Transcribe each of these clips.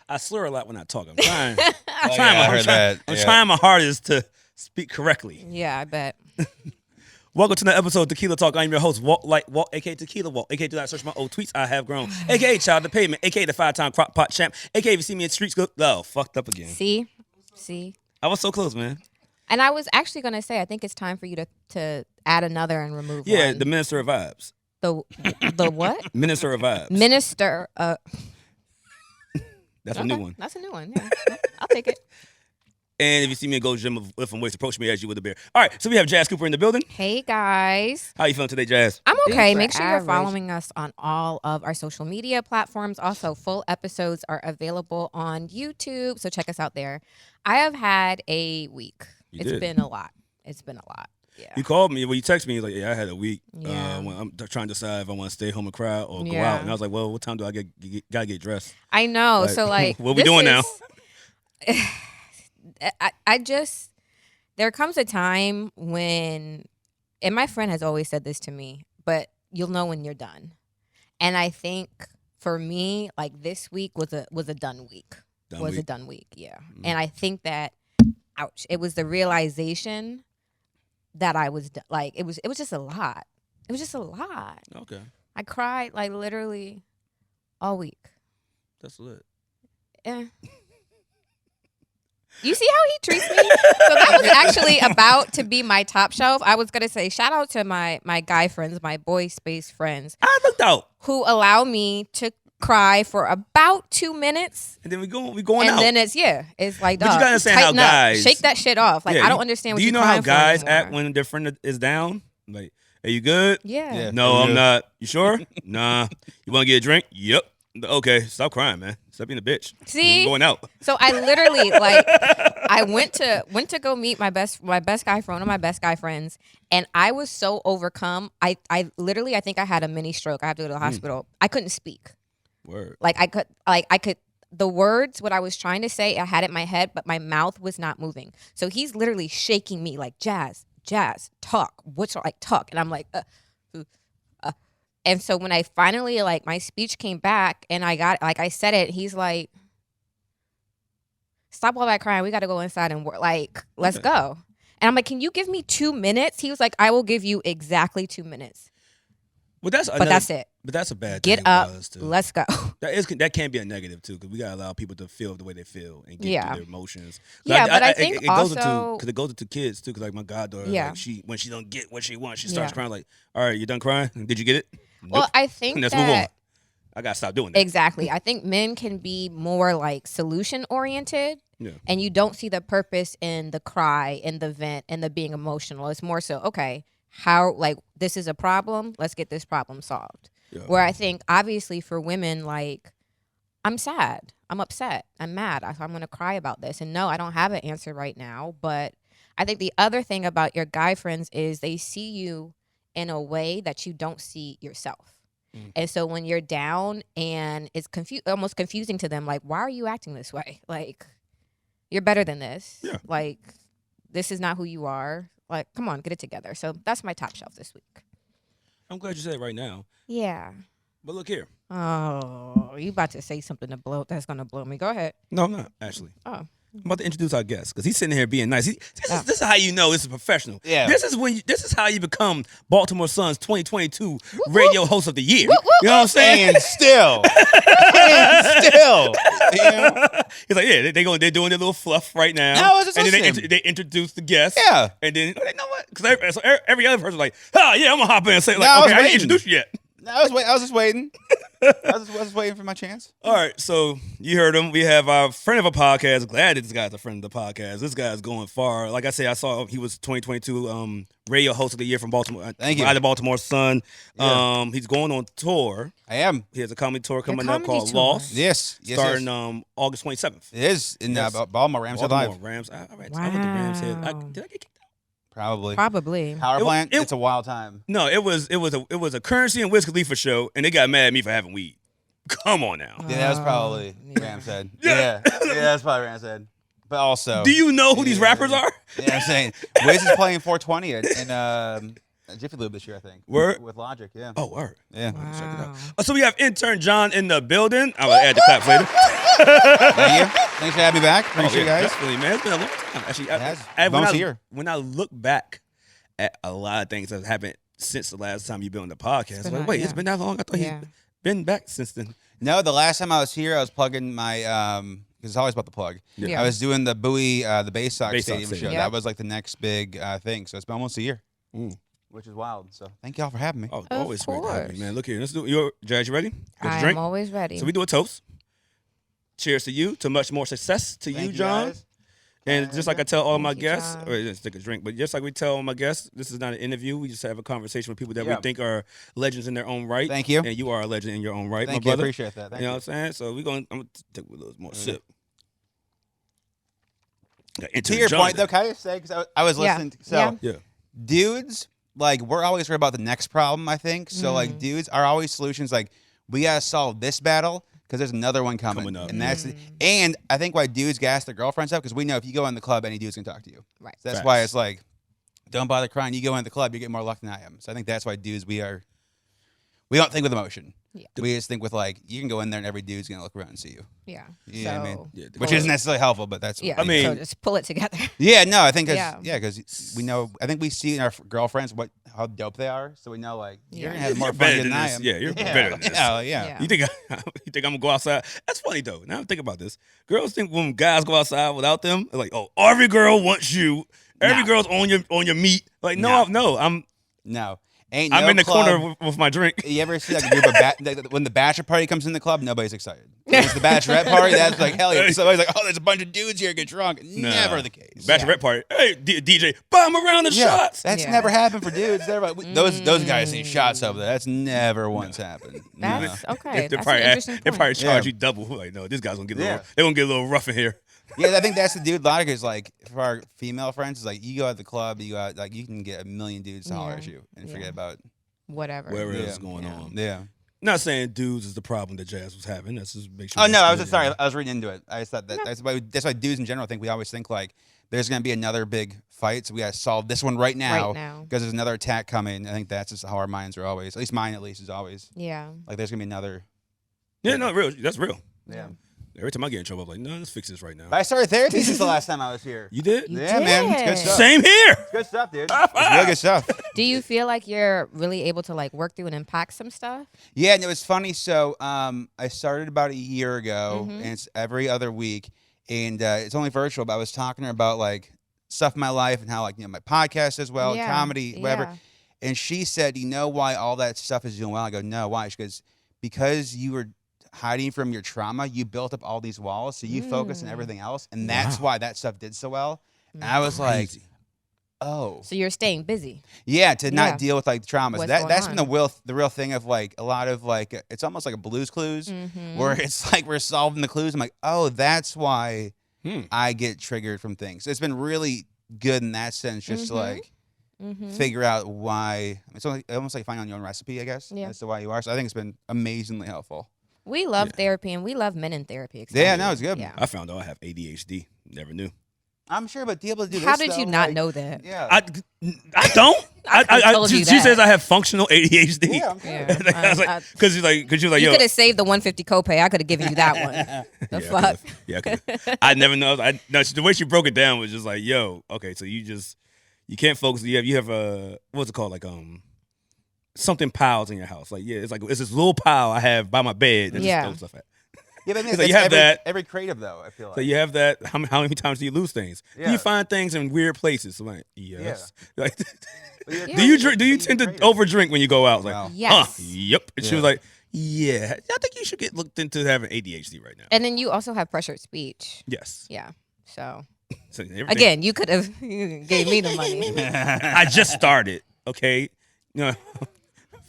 I slur a lot when I talk. I'm trying. I'm trying my hardest to speak correctly. Yeah, I bet. Welcome to the episode of Tequila Tlk. I'm your host, WalkLikeWalt, aka Tequila Walt, aka do not search my old tweets. I have grown, aka Child of the Pavement, aka the 5-time crock pot champ, aka if you see me in the streets, go, fucked up again. See. I was so close, man. And I was actually gonna say, I think it's time for you to add another and remove Yeah, one. the Minister of Vibes. The what? Minister of Vibes. Minister. That's a new one. That's a new one. Yeah, I'll take it. And if you see me in Gold Gym lift from weights, approach me as you would a bear. All right, so we have Jas Cooper in the building. Hey guys. How you feeling today, Jas? I'm okay. Super Make sure average. you're following us on all of our social media platforms. Also, full episodes are available on YouTube, so check us out there. I have had a week. It's been a lot. Yeah. You called me, you texted me, like, yeah, I had a week. Yeah. When I'm trying to decide if I want to stay home and cry or go Yeah. out. And I was like, well, what time do I gotta get dressed? I know. Like, So like, what we doing now? I just, there comes a time when, and my friend has always said this to me, but you'll know when you're done. And I think for me, like this week was a done week. A done week, yeah. Mm-hmm. And I think that, ouch, it was the realization that I was like, it was just a lot. It was just a lot. Okay. I cried like literally all week. That's lit. Eh. You see how he treats me? So that was actually about to be my top shelf. I was gonna say shout out to my guy friends, my boy space friends. I looked out. Who allow me to cry for about 2 minutes. And then we going and out. then it's like, But you dog, gotta understand how tighten up. guys Shake that shit off. Like, Yeah, I don't understand what do you're you know how crying for guys anymore. act when their friend is down? Like, are you good? Yeah. No, I'm not. You sure? Nah. You want to get a drink? Yep. Okay, stop crying, man. Stop being a bitch. See? You're going out. So I literally I went to go meet my best guy friend, one of my best guy friends, and I was so overcome. I literally, I think I had a mini stroke. I have to go to the hospital. I couldn't speak. Word. Like I could the words, what I was trying to say, I had it in my head, but my mouth was not moving. So he's literally shaking me like, Jas, talk. What's like talk? And I'm like, And so when I finally, like, my speech came back and I said it, he's like, stop all that crying. We got to go inside and work. Like, let's go. And I'm like, can you give me 2 minutes? He was like, I will give you exactly 2 minutes. Well, that's it. But that's a bad Get thing. up. Too. Let's go. That can be a negative too, because we gotta allow people to feel the way they feel and get through their emotions. Yeah, but I think it also because it goes into kids too. Because like my goddaughter, Yeah. like when she don't get what she wants, she starts crying. Like, all right, you done crying? Did you get it? Well, Nope. I think Let's that move on. I gotta stop doing that. Exactly. I think men can be more like solution oriented. Yeah. And you don't see the purpose in the cry, in the vent, and the being emotional. It's more so, okay, how, like, this is a problem. Let's get this problem solved. Yeah. Where I think, obviously, for women, like, I'm sad. I'm upset. I'm mad. I'm going to cry about this. And no, I don't have an answer right now. But I think the other thing about your guy friends is they see you in a way that you don't see yourself. And so when you're down and it's almost confusing to them, like, why are you acting this way? Like, you're better than this. Yeah. Like, this is not who you are. Like, come on, get it together. So that's my top shelf this week. I'm glad you said it right now. Yeah. But look here. Oh, you about to say something that's going to blow me. Go ahead. No, I'm not actually. Oh. I'm about to introduce our guest because he's sitting here being nice. This is how you know this is professional. Yeah. This is how you become Baltimore Sun's 2022 radio host of the year. You know what I'm saying? And still. You know? He's like, yeah, they're doing their little fluff right now. No, it's just and then listening. they introduce the guest. Yeah. And then you know what? Because every other person's like, oh yeah, I'm gonna hop in and say like, No, I was okay, I didn't waiting. introduce you yet. I was just waiting. I was just waiting for my chance. All right, so you heard him. We have our friend of a podcast. Glad that this guy's a friend of the podcast. This guy's going far. Like I said, I saw he was 2022 radio host of the year from Baltimore. Thank you. By the Baltimore Sun. Yeah. He's going on tour. I am. He has a comedy tour coming up comedy called tour. Lost. Yes. Starting yes. August 27th. It is in Yes. Baltimore Rams Head Baltimore Live. Rams. I went to Rams Head. Wow. Did I get kicked out? Probably. Probably. Power It- plant. it- It's a wild time. No, it was a Currency and Wiz Khalifa show, and they got mad at me for having weed. Come on now. Yeah, that was probably yeah. Rams Head. Yeah. Yeah, that's probably Rams Head. But also, Do you know who these rappers are? Yeah, I'm saying Wiz is playing 420 in Jiffy Lube this year, I think. Word? With Logic, yeah. Oh, word. Yeah. Check it out. Wow. So we have Intern John in the building. I will add the claps later. Thank you. Thanks for having me back. Appreciate you guys. Definitely, man. It's been a long time. Actually, Almost a year. when I look back at a lot of things that have happened since the last time you've been on the podcast, like, wait, it's been that long? I thought he's been back since then. No, the last time I was here, I was plugging my because it's always about the plug. Yeah. I was doing the Bowie, the Bay Sox Stadium show. Yep. That was like the next big thing. So it's been almost a year, which is wild. So thank y'all for having me. Oh, Of always great to have you, course. man. Look here. Let's do. Jazz, you ready? Got your I'm drink? always ready. So we do a toast. Cheers to you, to much more success to Thank you, John. guys. And just like I tell all my Thank you, guests, John. or just take a drink, but just like we tell all my guests, this is not an interview. We just have a conversation with people that we Yeah. think are legends in their own right. Thank you. And you are a legend in your own right, Thank my you. brother. Appreciate that. Thank You know you. what I'm saying? So I'm gonna take a little more sip. Got To Intern your John point, there. though, can I just say, because I was Yeah. listening, so Yeah. dudes, like, we're always worried about the next problem, I think. So, Mm. like, dudes are always solutions, like, we got to solve this battle because there's another one coming. up. And and I think why dudes gas their girlfriends up, because we know if you go in the club, any dude's going to talk to you. Right. So that's Facts. why it's like, don't bother crying. You go in the club, you get more luck than I am. So I think that's why dudes, we don't think with emotion. Yeah. We just think with, like, you can go in there and every dude's going to look around and see you. Yeah. You know what I mean? So- Yeah, Which isn't necessarily helpful, but that's Yeah. I mean- so just pull it together. yeah, no, I think Yeah. because we know. I think we see in our girlfriends how dope they are, so we know like you're Yeah. gonna have more You're fun better than than I this. am. Yeah, you're better than this. Yeah. Yeah. You think I'm gonna go outside? That's funny though. Now I'm thinking about this. Girls think when guys go outside without them, they're like, oh, every girl wants you. Every No. girl's on your meat. Like, no, I'm No, ain't. I'm no in the club- corner with my drink. You ever see like a group of when the bachelor party comes in the club, nobody's excited. When it's the bachelorette party, that's like hell yeah. Somebody's like, oh, there's a bunch of dudes here, get drunk. Never the case. Bachelorette party. Hey, DJ, bomb around the shots. That's Yeah. never happened for dudes. They're like, those guys need shots over there. That's never once happened. That's No. okay. They That's probably, an interesting they point. probably charge Yeah. you double. Like, no, this guy's gonna get a little. Yeah. They're gonna get a little rough in here. Yeah, I think that's the dude logic is like for our female friends is like you go at the club, you go out like you can get a million dudes to holler at you and forget about Whatever. Whatever Yeah. else is going on. yeah. Not saying dudes is the problem that Jazz was having. That's just make sure. Oh no, I was that's just clear. sorry. I was reading into it. I just thought that's why dudes in general think we always think like there's gonna be another big fight, so we gotta solve this one right now Right now. because there's another attack coming. I think that's just how our minds are always. At least mine, is always Yeah. like there's gonna be another. Yeah, no, real. That's real. Yeah. Every time I get in trouble, I'm like, no, let's fix this right now. But I started therapy since the last time I was here. You did? You Yeah, man, it's good did. stuff. Same here. It's good stuff, dude. It's real good stuff. Do you feel like you're really able to like work through and unpack some stuff? Yeah, and it was funny. So I started about a year ago, Mhm. and it's every other week, and it's only virtual. But I was talking to her about like stuff in my life and how like my podcast as well, Yeah, comedy, whatever. yeah. And she said, "You know why all that stuff is doing well?" I go, "No, why?" She goes, "Because you were hiding from your trauma, you built up all these walls, so you focus on everything else, and that's why that stuff did so well." And I was like, Crazy. "Oh, So you're staying busy. yeah, to Yeah. not deal with like traumas. What's That's going been the real thing of like a lot of like it's almost like a Blue's Clues Mhm. where it's like we're solving the clues. I'm like, oh, that's why Hmm. I get triggered from things. It's been really good in that sense, just to like Mhm. figure out why. It's almost like finding your own recipe, I guess, Yeah. as to why you are. So I think it's been amazingly helpful. We love therapy and we love men in therapy. Yeah, especially. no, it's good. Yeah. I found out I have ADHD. Never knew. I'm sure, but to be able to do this. How did you though, not like, know that? Yeah. I don't. I told you she that. says I have functional ADHD. yeah, I'm sure. Yeah. I was like, because you're like, You yo. could have saved the 150 copay. I could have given you that one. The Yeah, fuck? I could've. I never know. No, the way she broke it down was just like, yo, okay, so you can't focus. You have a what's it called, like something piles in your house. Like it's this little pile I have by my bed that Yeah. just throw stuff at. Yeah, but I mean, So that's you have that. every creative though. I feel like. So you have that. How many times do you lose things? Do Yeah. you find things in weird places? I'm like, yes. Like, Yeah. do you drink? Do you tend to overdrink when you go out? Like, Wow. Yes. yep. And she Yeah. was like, yeah. I think you should get looked into having ADHD right now. And then you also have pressured speech. Yes. Yeah. So So everything- again, you could have gave me the money. I just started. Okay. You know,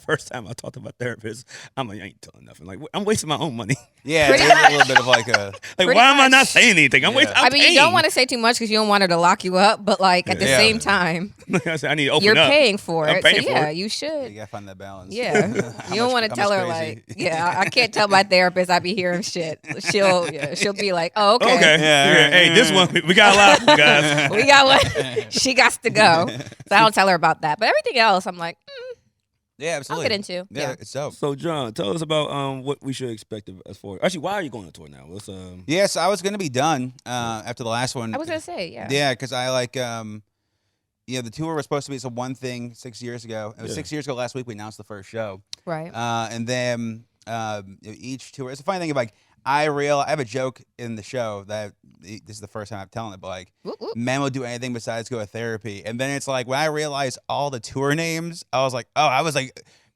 first time I talked to my therapist, I'm like, I ain't telling nothing. Like, I'm wasting my own money. Yeah, Pretty there's a little bit of like a. Like, Pretty why am I much. not saying anything? I'm Yeah. wasting. I mean, you don't want to say too much because you don't want her to lock you up, but like at the Yeah. same time, I said, I need to open you're up. paying for I'm it. paying So for yeah, it. you You should. gotta find that balance. Yeah, How you don't much- want how to tell much her crazy? like, yeah, I can't tell my therapist I be hearing shit. She'll be like, oh okay, Okay. Yeah. Hey, this one we got a lot, guys. we got one. She got to go. So I don't tell her about that. But everything else, I'm like, Yeah, I'll absolutely. get into. Yeah, it's dope. So, John, tell us about what we should expect as far. Actually, why are you going on tour now? What's Yeah, so I was gonna be done after the last one. I was gonna say, yeah. Yeah, because I like the tour was supposed to be one thing 6 years ago. It was Yeah. 6 years ago last week. We announced the first show, Right. and then each tour. It's a funny thing of like I have a joke in the show that this is the first time I'm telling it, but like Whoop, whoop. men will do anything besides go to therapy. And then it's like when I realized all the tour names, I was like,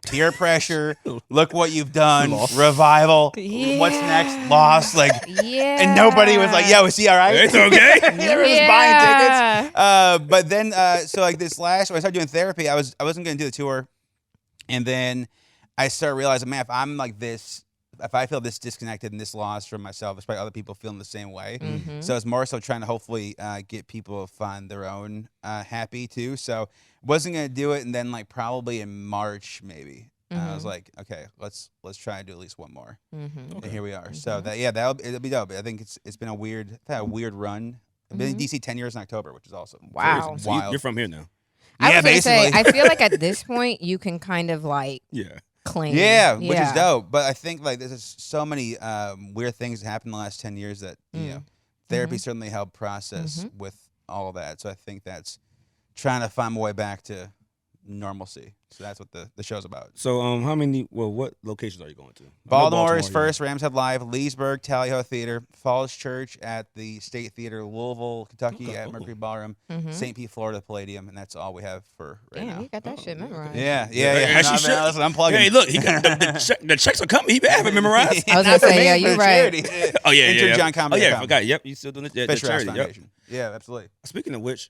peer pressure. Look what you've done. Lost. Revival. Yeah. What's next? Lost. Like, Yeah. and nobody was like, "Yo, is he all right?" It's okay. They were just buying tickets. But then, so like this last, when I started doing therapy, I wasn't gonna do the tour, and then I started realizing, man, if I'm like this. If I feel this disconnected and this lost from myself, it's probably other people feeling the same way. Mhm. So it's more so trying to hopefully get people to find their own happy too. So wasn't gonna do it, and then like probably in March maybe I was like, okay, let's try and do at least one more, Mm-hmm. and here we are. So it'll be dope. I think it's been a weird run. I've been in DC 10 years in October, which is awesome. Wow. So Wild. you're from here now. I Yeah, was gonna say, basically. I feel like at this point you can kind of like Yeah. claim. Yeah, which is dope. But I think like there's so many weird things that happened in the last 10 years that therapy certainly helped process with all of that. So I think that's trying to find my way back to normalcy. So that's what the show's about. So what locations are you going to? I know Baltimore is yeah. first, Rams Head Live, Leesburg, Tally Ho Theater, Falls Church at the State Theater, Louisville, Kentucky Okay, at cool. Mercury Ballroom, St. Pete, Florida, Palladium, and that's all we have for right Damn, now. you got that shit memorized. Yeah. As you No, should. man, listen, I'm plugging. Hey, look, the checks are coming. He have it memorized. I was Not gonna for say, me, yeah, for you're the right. charity. Oh yeah, Intern yeah. John Oh Comedy. yeah, I forgot. Yep, you still doing the Fisher House charity. Yep. Foundation. Yeah, absolutely. Speaking of which,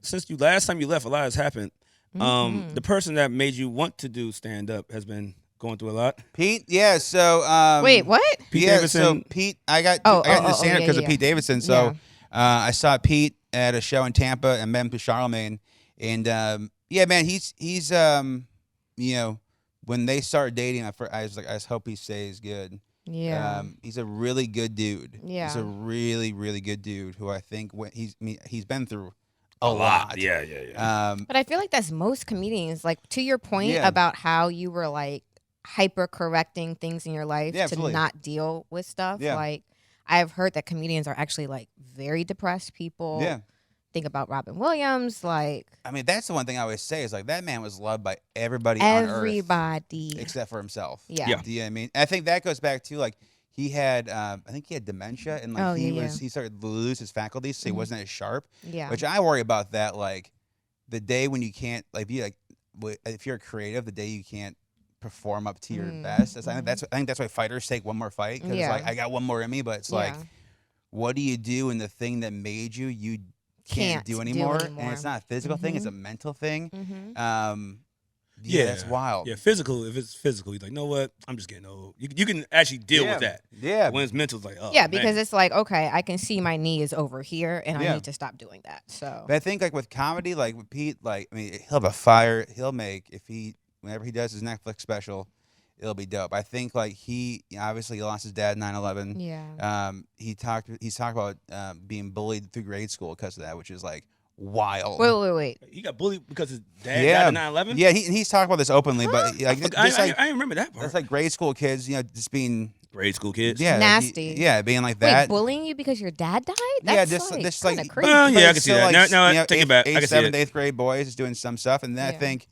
since you last time you left, a lot has happened. The person that made you want to do stand up has been going through a lot. Pete, yeah. So Wait, what? Pete yeah, Davidson. so Pete, I got into stand up because of Pete Davidson. So I saw Pete at a show in Tampa and met him through Charlemagne, and yeah, man, he's when they started dating, I was like, I just hope he stays good. Yeah. He's a really good dude. Yeah. He's a really, really good dude who I think he's been through a lot. Yeah. But I feel like that's most comedians. Like to your point Yeah. about how you were like hyper correcting things in your life Yeah, to absolutely. not deal with stuff. Yeah. Like I've heard that comedians are actually like very depressed people. Yeah. Think about Robin Williams, like I mean, that's the one thing I always say is like that man was loved by everybody on earth everybody. except for himself. Yeah. Yeah. Do you know what I mean? I think that goes back to like he had I think he had dementia and like Oh, he yeah, started to lose his faculties, so he wasn't as sharp. Yeah. Which I worry about that like the day when you can't like if you're a creative, the day you can't perform up to your best. I think that's why fighters take one more fight because Yeah. it's like I got one more in me, but it's like what do you do in the thing that made you can't do anymore? And it's not a physical thing; it's a mental thing. Yeah, that's wild. Yeah, physical. If it's physical, you're like, you know what? I'm just getting old. You can actually deal with that. Yeah. When it's mental, it's like, oh, yeah, because man. it's like, okay, I can see my knee is over here and I need to stop doing that. So But I think like with comedy, like with Pete, like I mean, he'll have a fire. He'll make whenever he does his Netflix special, it'll be dope. I think like he obviously lost his dad in 9/11. yeah. He's talked about being bullied through grade school because of that, which is like wild. Wait. He got bullied because his dad died in 9/11? Yeah, he's talked about this openly, but like, I remember that part. that's like grade school kids, just being Grade school kids. Nasty. being like Wait, that. bullying you because your dad died? Yeah, That's just kind like- of crazy. Well, yeah, I But can see so, that. like, No, take it back. I can see 7th, it. 8th grade boys is doing some stuff, and then I Yeah. think,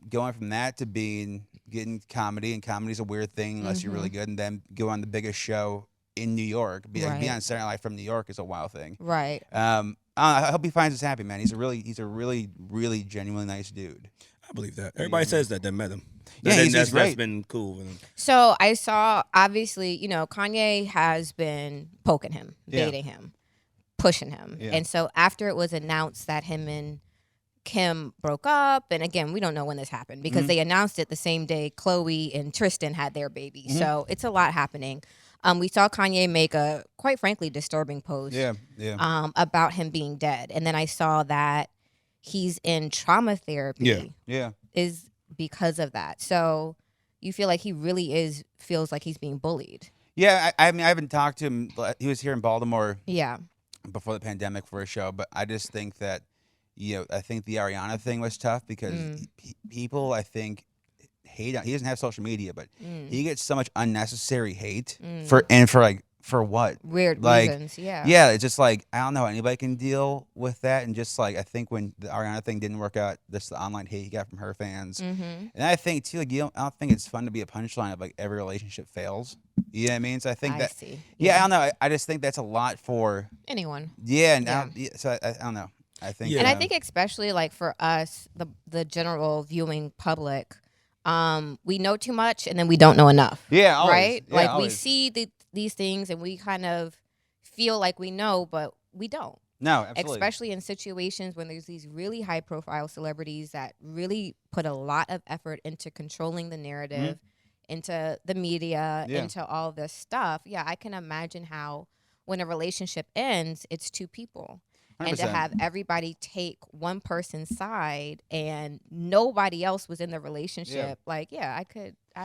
going from that to getting comedy, and comedy's a weird thing unless you're really good, and then go on the biggest show in New York, be Right. on Saturday Night Live from New York is a wild thing. Right. I hope he finds us happy, man. He's a really, really genuinely nice dude. I believe that. Everybody says that met him. Yeah, he's that's great. been cool with him. So I saw, obviously, Kanye has been poking him, Yeah. dating him, pushing him. Yeah. And so after it was announced that him and Kim broke up, and again, we don't know when this happened because they announced it the same day Khloe and Tristan had their baby. So it's a lot happening. We saw Kanye make a, quite frankly, disturbing post about him being dead. And then I saw that he's in trauma therapy is because of that. So you feel like he really feels like he's being bullied. Yeah, I mean, I haven't talked to him. He was here in Baltimore before the pandemic for a show, but I just think that, I think the Ariana thing was tough because people, I think, hate. He doesn't have social media, but he gets so much unnecessary hate for what? Weird reasons, Yeah, it's just like, I don't know, anybody can deal with that. And just like, I think when the Ariana thing didn't work out, this the online hate he got from her fans. And I think too, like, I don't think it's fun to be a punchline of like every relationship fails. You know what I mean? So I think I don't know. I just think that's a lot for anyone. Yeah, and so I don't know. I think, and I think especially like for us, the general viewing public, we know too much and then we don't know enough. Yeah, always. Right? Yeah, like always. we see these things and we kind of feel like we know, but we don't. No, absolutely. Especially in situations when there's these really high profile celebrities that really put a lot of effort into controlling the narrative, into the media, into all this stuff. Yeah, I can imagine how when a relationship ends, it's two people. 100%. And to have everybody take one person's side and nobody else was in the relationship, I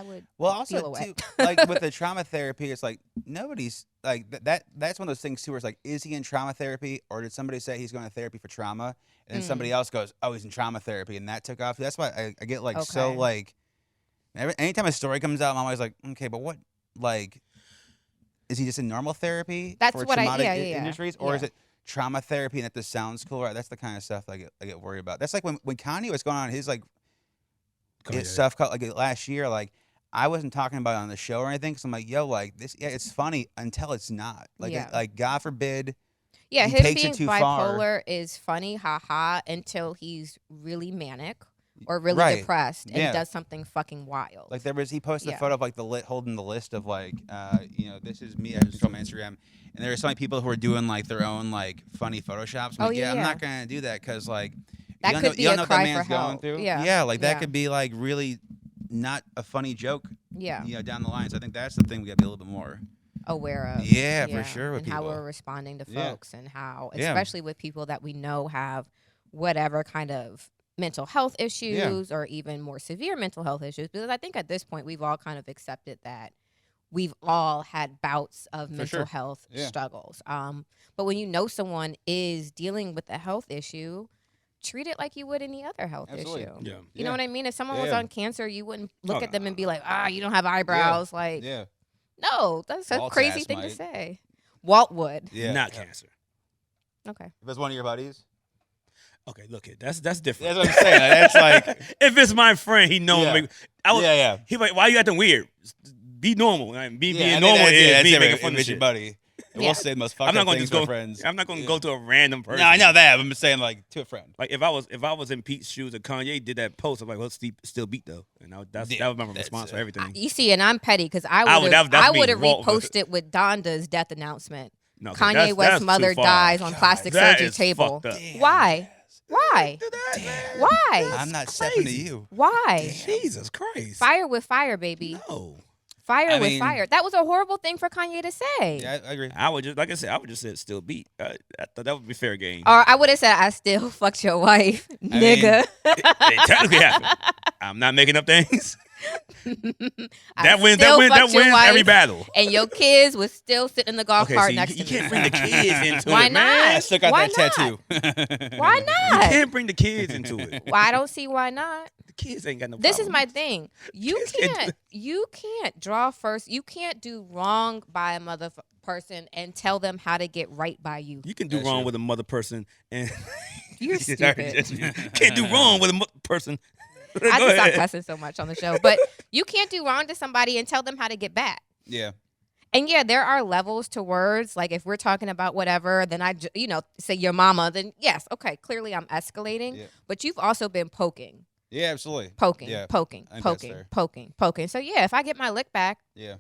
would feel away. Too, like with the trauma therapy, it's like nobody's like that's one of those things too where it's like, is he in trauma therapy or did somebody say he's going to therapy for trauma and then somebody else goes, oh, he's in trauma therapy and that took off. That's why I get like so like anytime a story comes out, I'm always like, okay, but what, like, is he just in normal therapy for traumatic industries or is it trauma therapy? And if this sounds cool, right? That's the kind of stuff I get worried about. That's like when Kanye was going on his like his stuff like last year. Like I wasn't talking about it on the show or anything because I'm like, yo, like this, it's funny until it's not. Like God forbid. Yeah, he him takes being it too bipolar far. Is funny, haha, until he's really manic or really depressed and does something fucking wild. Like he posted a photo of like holding the list of like, this is me. I just on my Instagram. And there are so many people who are doing like their own like funny photoshops. I'm like, I'm not gonna do that because like that you could be you a don't know cry what that man's for help. going through. Yeah, that could be like really not a funny joke. Yeah, down the line. So I think that's the thing we got to be a little bit more aware of. Yeah, for sure. With and people. how we're responding to folks and how, especially with people that we know have whatever kind of mental health issues or even more severe mental health issues. Because I think at this point we've all kind of accepted that we've all had bouts of mental health struggles. But when you know someone is dealing with a health issue, treat it like you would any other health issue. Yeah. You know what I mean? If someone was on cancer, you wouldn't look at them and be like, you don't have eyebrows. No, that's a Walt's crazy ass thing to might. say. Walt would. Yeah. Not cancer. Okay. If it's one of your buddies. Okay, look it. That's different. That's what I'm saying. That's like if it's my friend, he knows. Yeah. He like, why are you acting weird? Be normal. Being I mean, normal is me making if fun of it's shit. your buddy. We'll say the most fucked I'm not up going things to go. to friends. I'm not going to go to a random person. No, I know that. I'm just saying like to a friend. Like if I was in Pete's shoes and Kanye did that post, I'm like, well, still beat though, and that was my response for everything. You see, and I'm petty because I would have reposted with Donda's death announcement. No, Kanye West's mother dies on plastic surgery table. Why? Why? Why? I'm not stepping to you. Why? Jesus Christ. Fire with fire, baby. No. Fire with fire. That was a horrible thing for Kanye to say. Yeah, I agree. I would just say still beat. I thought that would be fair game. Or I would have said, I still fucked your wife, nigga. It technically happened. I'm not making up things. that wins every battle. And your kids would still sit in the golf cart next to me. You can't bring the kids into Why it, not? man. I still got Why that tattoo. Why not? You can't bring the kids into it. Well, I don't see why not. The kids ain't got no This is problem. my thing. You can't draw first. You can't do wrong by a mother person and tell them how to get right by you. You can do wrong with a mother person and You're stupid. can't do wrong with a mother person. I just stop cussing so much on the show. But you can't do wrong to somebody and tell them how to get back. Yeah. And yeah, there are levels to words. Like if we're talking about whatever, then say your mama, then yes, okay, clearly I'm escalating. Yeah. But you've also been poking. Yeah, absolutely. Poking. I think that's fair. Poking. So yeah, if I get my lick back, Yeah.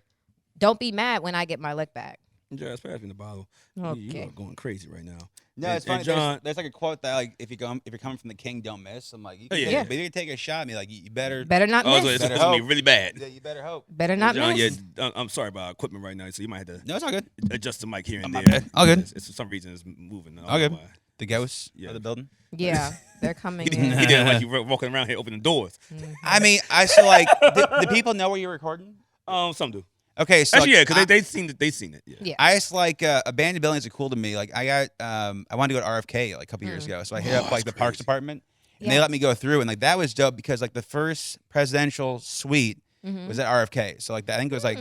don't be mad when I get my lick back. Just pass me the bottle. You Okay. are going crazy right now. No, And- it's funny. and John- There's like a quote that like if you're coming from the king, don't miss. I'm like, you can, Oh, yeah. take, Yeah. but you can take a shot at me. Like you better. Better not Oh, so miss. it's Better supposed to be hope. really bad. Yeah, you better hope. Better not John, miss. I'm sorry about equipment right now, so you might have to No, it's all good. adjust the mic here and My there. bad. All good. It's for some reason it's moving. I don't All know good. why. The ghosts Yeah. of the building. Yeah, they're coming He in. didn't like you walking around here opening doors. I mean, I so like the people know where you're recording. Some do. Okay, so Actually, yeah, like, because they seen it. They seen it. Yeah. Yeah. I just like abandoned buildings are cool to me. Like I got I wanted to go to RFK like a couple years ago, so I hit up like the that's Parks crazy. Department, and they Yeah. let me go through, and like that was dope because like the first presidential suite Mhm. was at RFK. So like I think it was like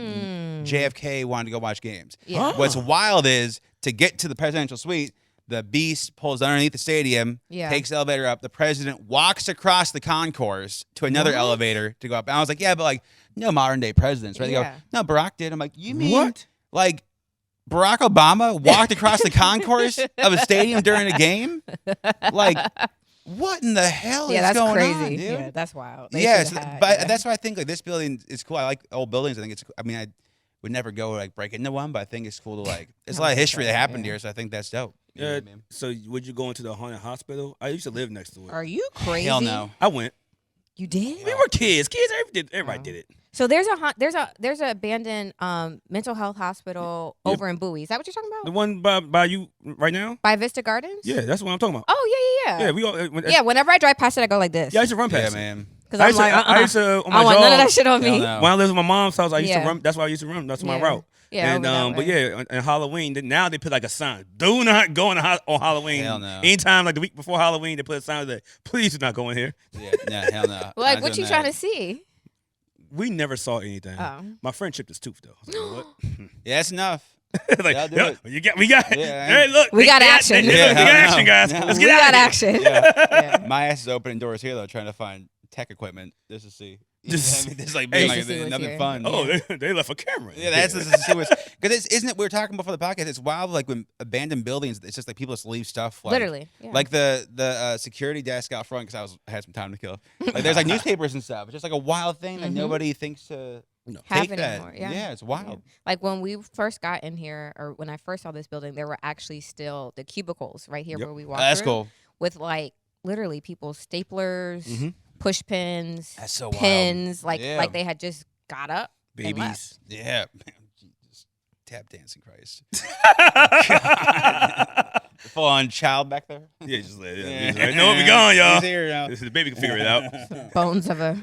JFK wanted to go watch games. Yeah. Huh? What's wild is to get to the presidential suite, the beast pulls underneath the stadium, Yeah. takes the elevator up. The president walks across the concourse to another What? elevator to go up. And I was like, yeah, but like no modern day presidents, right? They go, Yeah. no, Barack did. I'm like, you mean What? like Barack Obama walked across the concourse of a stadium during a game? Like, what in the hell Yeah, is that's going crazy. on, dude? Yeah, that's wild. They Yes, should've had- but yeah. that's why I think like this building is cool. I like old buildings. I think it's. I mean, I would never go like break into one, but I think it's cool to like. There's a lot of history that happened Yeah. here, so I think that's dope. You know Yeah. what I mean? So would you go into the haunted hospital? I used to live next to it. Are you crazy? Hell no. I went. You did? We were kids. Everybody did it. So there's a abandoned mental health hospital Yeah. over in Bowie. Is that what you're talking The about? one by you right now? By Vista Gardens? Yeah, that's what I'm talking about. Oh yeah. Yeah, we all. Yeah, whenever I drive past it, I go like this. Yeah, I used to run Yeah, past it. man. Because I I'm used to, like, I used to on my I want none of job, that shit on me. Hell no. when I lived with my mom's house, I used to Yeah. run. That's why I used to run. That's my Yeah. route. Yeah, And over that but way. yeah, on Halloween, now they put like a sign: "Do not go on Halloween." Hell no. Anytime, like the week before Halloween, they put a sign that please do not go in here. Yeah, no, hell no. Like, Not what you doing trying that. to see? We never saw anything. Oh. My friend chipped his tooth though. I was like, what? Yeah, that's enough. like, Yeah, I'll do yeah, it. we got. Yeah, hey, look, We got action. We Yeah, got hell action, no. guys. No. Let's We get got out of here. action. Yeah. Yeah. My ass is opening doors here though, trying to find tech equipment just to see. You know Just- what I mean? It's like Hey, being just like to see what's nothing here. fun. Oh, they left a camera. Yeah, that's just to see what's because isn't it? We were talking before the podcast. It's wild, like when abandoned buildings. It's just like people just leave stuff. Like, Literally. Yeah. like the security desk out front because I had some time to kill. Like there's like newspapers and stuff. It's just like a wild thing that Mhm. nobody thinks to Have take it that. anymore. Yeah. It's wild. Like when we first got in here, or when I first saw this building, there were actually still the cubicles right here Yep. where we walked. That's through, cool. With like literally people's staplers, Mhm. push pins, That's so wild. pins, like Yeah. like they had just got up. and left. Babies. Yeah, man. Jesus. Tap dancing Christ. Full on child back there. Yeah, just let it. No, we gone, y'all. He's here now. This is the baby can figure it out. Bones of a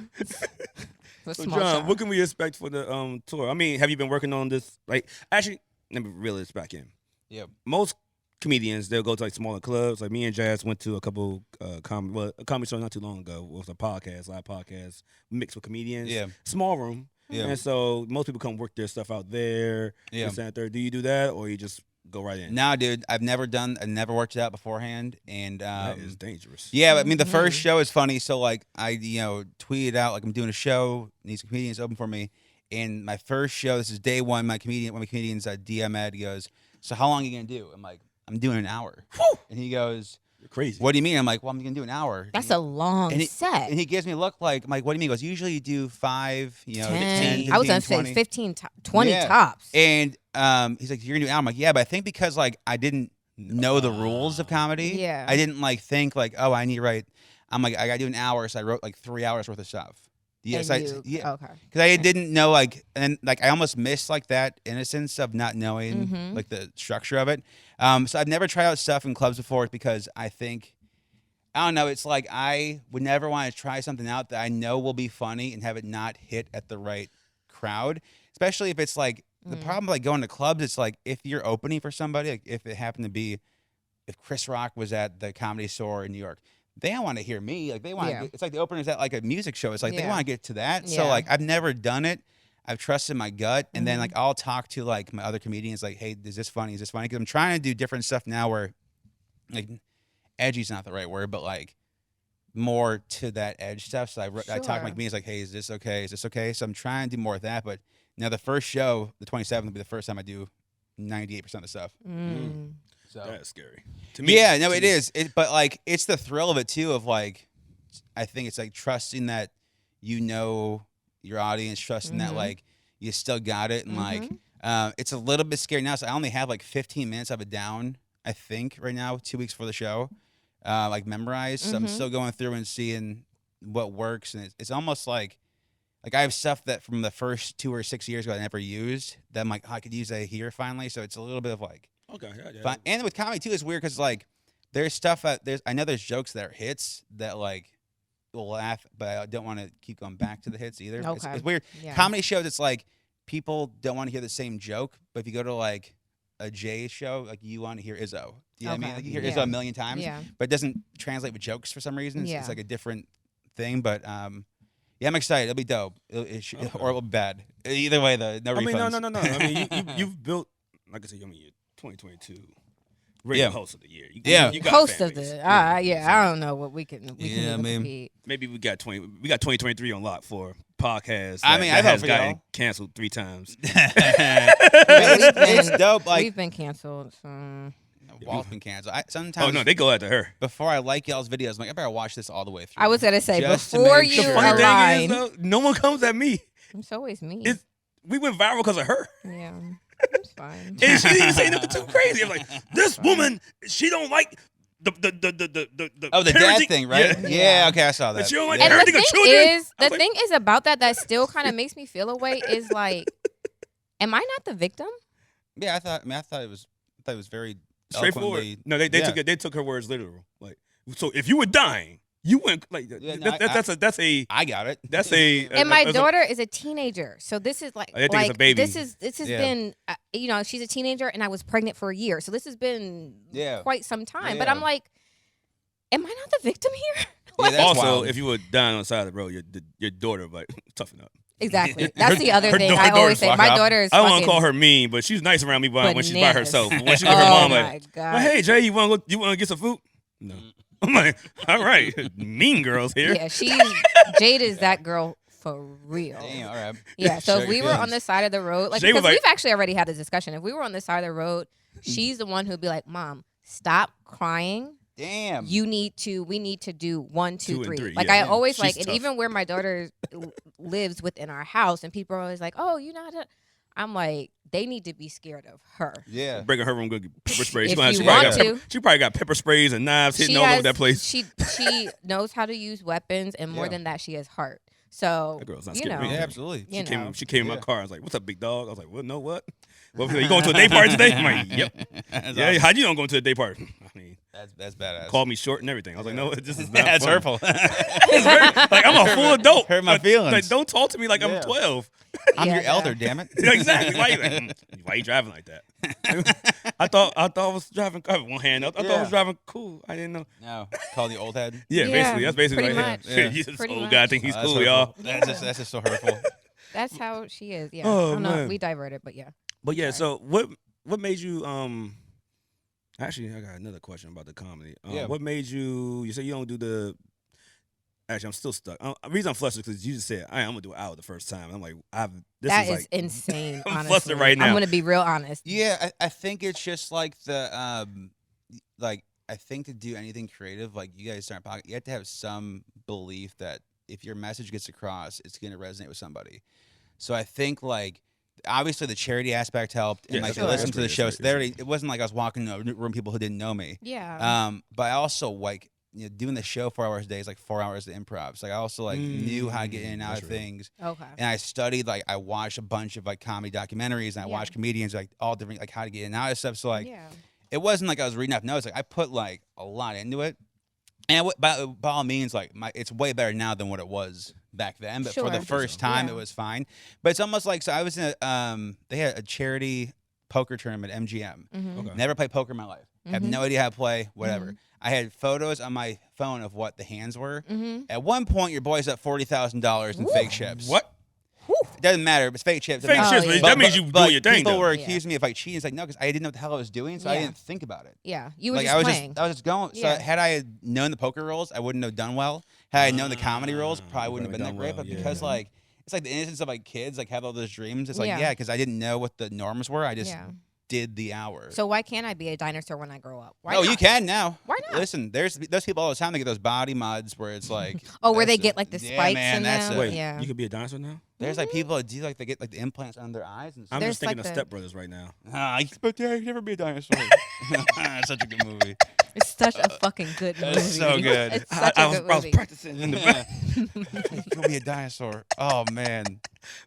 So small John, child. what can we expect for the tour? I mean, have you been working on this? Like, actually, let me reel this back in. Yep. Most comedians, they'll go to like smaller clubs. Like me and Jas went to a couple a comedy show not too long ago. It was a live podcast mixed with comedians. Yeah. Small room. Yeah. And so most people come work their stuff out there. Yeah. This and that, third. Do you do that, or you just go right in? Nah, dude, I never worked it out beforehand, and That is dangerous. yeah, I mean the first Mhm. show is funny. So like I tweeted out like I'm doing a show, need some comedians open for me, and my first show, this is day one. One of my comedians DM Ed, he goes, so how long are you gonna do? I'm like, I'm doing an hour, Whew. and he goes, You're crazy. what do you mean? I'm like, well, I'm gonna do an hour. That's a long and he- set. And he gives me a look like, I'm like, what do you mean? He goes, usually you do 5, 10. 10, I was 15, gonna say 20. 15, 20 Yeah. tops. And he's like, you're gonna do an hour. I'm like, yeah, but I think because like I didn't know the rules of comedy. Yeah. I didn't like think like, oh, I need to write. I'm like, I gotta do an hour, so I wrote like 3 hours worth of stuff. Yes, And okay. because I didn't know like, and like I almost missed like that innocence of not knowing Mhm. like the structure of it. So I've never tried out stuff in clubs before because I think, I don't know, it's like I would never want to try something out that I know will be funny and have it not hit at the right crowd, especially if it's like the problem like going to clubs. It's like if you're opening for somebody, like if it happened to be, if Chris Rock was at the Comedy Store in New York. They don't want to hear me. Like they want. Yeah. It's like the openers at like a music show. It's like they Yeah. want to get to that. So Yeah. like I've never done it. I've trusted my gut, and then Mhm. like I'll talk to like my other comedians. Like, hey, is this funny? Is this funny? Because I'm trying to do different stuff now. Where like edgy's not the right word, but like more to that edge stuff. So I talk to my Sure. comedians like, hey, is this okay? Is this okay? So I'm trying to do more of that. But now the first show, the 27th, will be the first time I do 98% of the stuff. Mm. So That's scary. To me, yeah, no, to it me. is. But like, it's the thrill of it too. Of like, I think it's like trusting that you know your audience, trusting that Mhm. like you still got it, and like, It's a little bit scary now. So I only have like 15 minutes of it down, I think, right now, 2 weeks for the show, like memorized. So I'm still going through and seeing what works. And it's almost like I have stuff that from the first 2 or 6 years ago I never used that I'm like, I could use that here finally. So it's a little bit of like, Okay, yeah. fun. And with comedy too, it's weird because like there's stuff I know there's jokes that are hits that like will laugh, but I don't want to keep going back to the hits either. Okay. It's weird. Yeah. Comedy shows, it's like people don't want to hear the same joke, but if you go to like a Jay show, like you want to hear Izzo. You know what I mean? Like you hear Izzo a million times, but it doesn't translate with jokes for some reason. It's like a different thing, but yeah, I'm excited. It'll be dope. Or it'll be bad. Either way, though, no refunds. No. I mean, you've built, like I said, you're 2022 radio host of the year. You got host of the. I don't know what we can. I mean, compete. Maybe we got 2023 on lock for podcasts. I mean, that I has vote for gotten y'all. canceled 3 times. It's dope. Like we've been canceled. So. Walt's been canceled. Sometimes. Oh no, they go after her. Before I like y'all's videos, I'm like, I better watch this all the way through. I was gonna say Just to before make you sure. The funny align. thing is, though, no one comes at me. It's always me. We went viral because of her. Yeah, it's fine. And she didn't say nothing too crazy. I'm like, this woman, she don't like the the dad parenting- thing, right? Yeah. Okay, I saw that. But you don't like Yeah. And parenting the of thing children. is, about that still kind of makes me feel a way. Is like, am I not the victim? Yeah, I thought it was very Straightforward. eloquently- No, they took her words literal. Like, so if you were dying, you went like Yeah, no, that's a I got it. that's a And my that's a- daughter is a teenager, so this is like, I think it's a baby. this has been, she's a teenager, and I was pregnant for a year, so this has been quite some time. But Yeah. I'm like, am I not the victim here? Yeah, that's also, wild. if you were dying on the side of the road, your daughter, like, toughen up. Exactly. That's the other Her thing da- I her always daughter's say. fuck My up. daughter is. I don't want fucking to call her mean, but she's nice around me when she's by bananas. herself. But when she's with her Oh mom, my like, God. well, hey Jay, you want to get some food? No. I'm like, all right, mean girls here. Yeah, Jade is that girl for real. Damn, all right. Yeah, so Show if we your were on feelings. the side of the road, like, Jay was because like- we've actually already had this discussion. If we were on the side of the road, she's the one who'd be like, "Mom, stop crying. Damn. We need to do 1, 2, 2 and 3." 3, Like, yeah. I always She's like, and tough. even where my daughter lives within our house, and people are always like, "Oh, you know how to." I'm like, they need to be scared of her. Yeah. Breaking her room, go get pepper sprays. If She you probably want got to. she probably got pepper sprays and knives hitting all over that place. She knows how to use weapons, and more Yeah. than that, she has heart. So That girl's not you scared of know, me. Yeah, absolutely. you know. She came in my Yeah. car. I was like, "What's up, big dog?" I was like, "What? No, what? Well, you going to a day party today?" I'm like, "Yep." That's Yeah, awesome. how you don't go to a day party? I mean, That's badass. called me short and everything. I was like, "No, this is not That's fun." hurtful. Like, I'm a full adult. Hurt my Like, feelings. Like, don't talk to me like Yeah. I'm 12. I'm Yeah, your no. elder, damn it. Yeah, exactly. Why you driving like that? I thought I was driving. I have one hand up. I thought I was Yeah. driving cool. I didn't know. No, call the old head. Yeah, Yeah, basically. That's basically pretty like, much. yeah. He's this Pretty old much. guy. Think he's That's cool, hurtful. y'all. That's just so hurtful. That's how she is. Yeah. Oh, I don't know. man. We diverted, but yeah. But yeah, Sorry. so what made you actually I got another question about the comedy. Yeah. What made you say you don't do the actually I'm still stuck. The reason I'm flustered because you just said I'm gonna do an hour the first time. I'm like this That is is like insane. I'm honestly. flustered right now. I'm gonna be real honest. Yeah, I think it's just like the like I think to do anything creative, like you guys start podcast, you have to have some belief that if your message gets across, it's gonna resonate with somebody. So I think like obviously the charity aspect helped, and Yeah, like sure. they listened to the That's show. great, So they already, it wasn't like I was walking in a room people who didn't know me. Yeah. But I also like doing the show 4 hours a day is like 4 hours of improv. So like I also like knew how to get in and out That's of real. things. Okay. And I studied, like I watched a bunch of like comedy documentaries, and I Yeah. watched comedians, like all different, like how to get in and out of stuff. So like yeah. it wasn't like I was reading off notes. Like I put like a lot into it, and by all means, like it's way better now than what it was back then. But for the Sure. first time, Yeah. it was fine. But it's almost like, so I was in they had a charity poker tournament at MGM. Mm-hmm. Okay. Never played poker in my life. Have Mhm. no idea how to play. Whatever. Mhm. I had photos on my phone of what the hands were. Mm-hmm. At one point, your boy's at $40,000 in Woo. fake chips. What? It doesn't matter. It's fake chips. It Fake doesn't chips, matter. yeah. that means you doing your thing People though. were Yeah. accusing me of like cheating. It's like no, because I didn't know what the hell I was doing, so I Yeah. didn't think about it. Yeah. You were Like just I was playing. I was just going. So Yeah. had I known the poker rules, I wouldn't have done well. Had I known the comedy rules, probably wouldn't have been that done great. well, But yeah. because like it's like the innocence of like kids, like have all those dreams. It's like Yeah. yeah, because I didn't know what the norms were. I just Yeah. did the hour. So why can't I be a dinosaur when I grow up? Why Oh, not? you can now. Why not? Listen, there's those people all the time that get those body mods where it's like Where they that's get like the yeah, spikes man, in that's them. a- Wait, Yeah. you could be a dinosaur now? There's like people that do like they get like the implants under their eyes and I'm stuff. There's just thinking like of the- Step Brothers right now. But there can never be a dinosaur. It's such a good movie. It's such a fucking good movie. It's so good. It's such a good I was movie. practicing in the back. You can be a dinosaur. Oh man.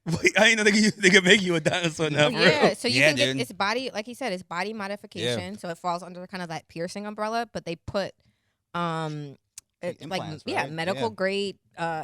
Wait, I didn't know they could make you a dinosaur now. Oh, For yeah, real. so you Yeah, can get dude. it's body, like he said, it's body modification. So it falls under kind of that piercing umbrella, but they put Implants, yeah, right? medical Yeah. grade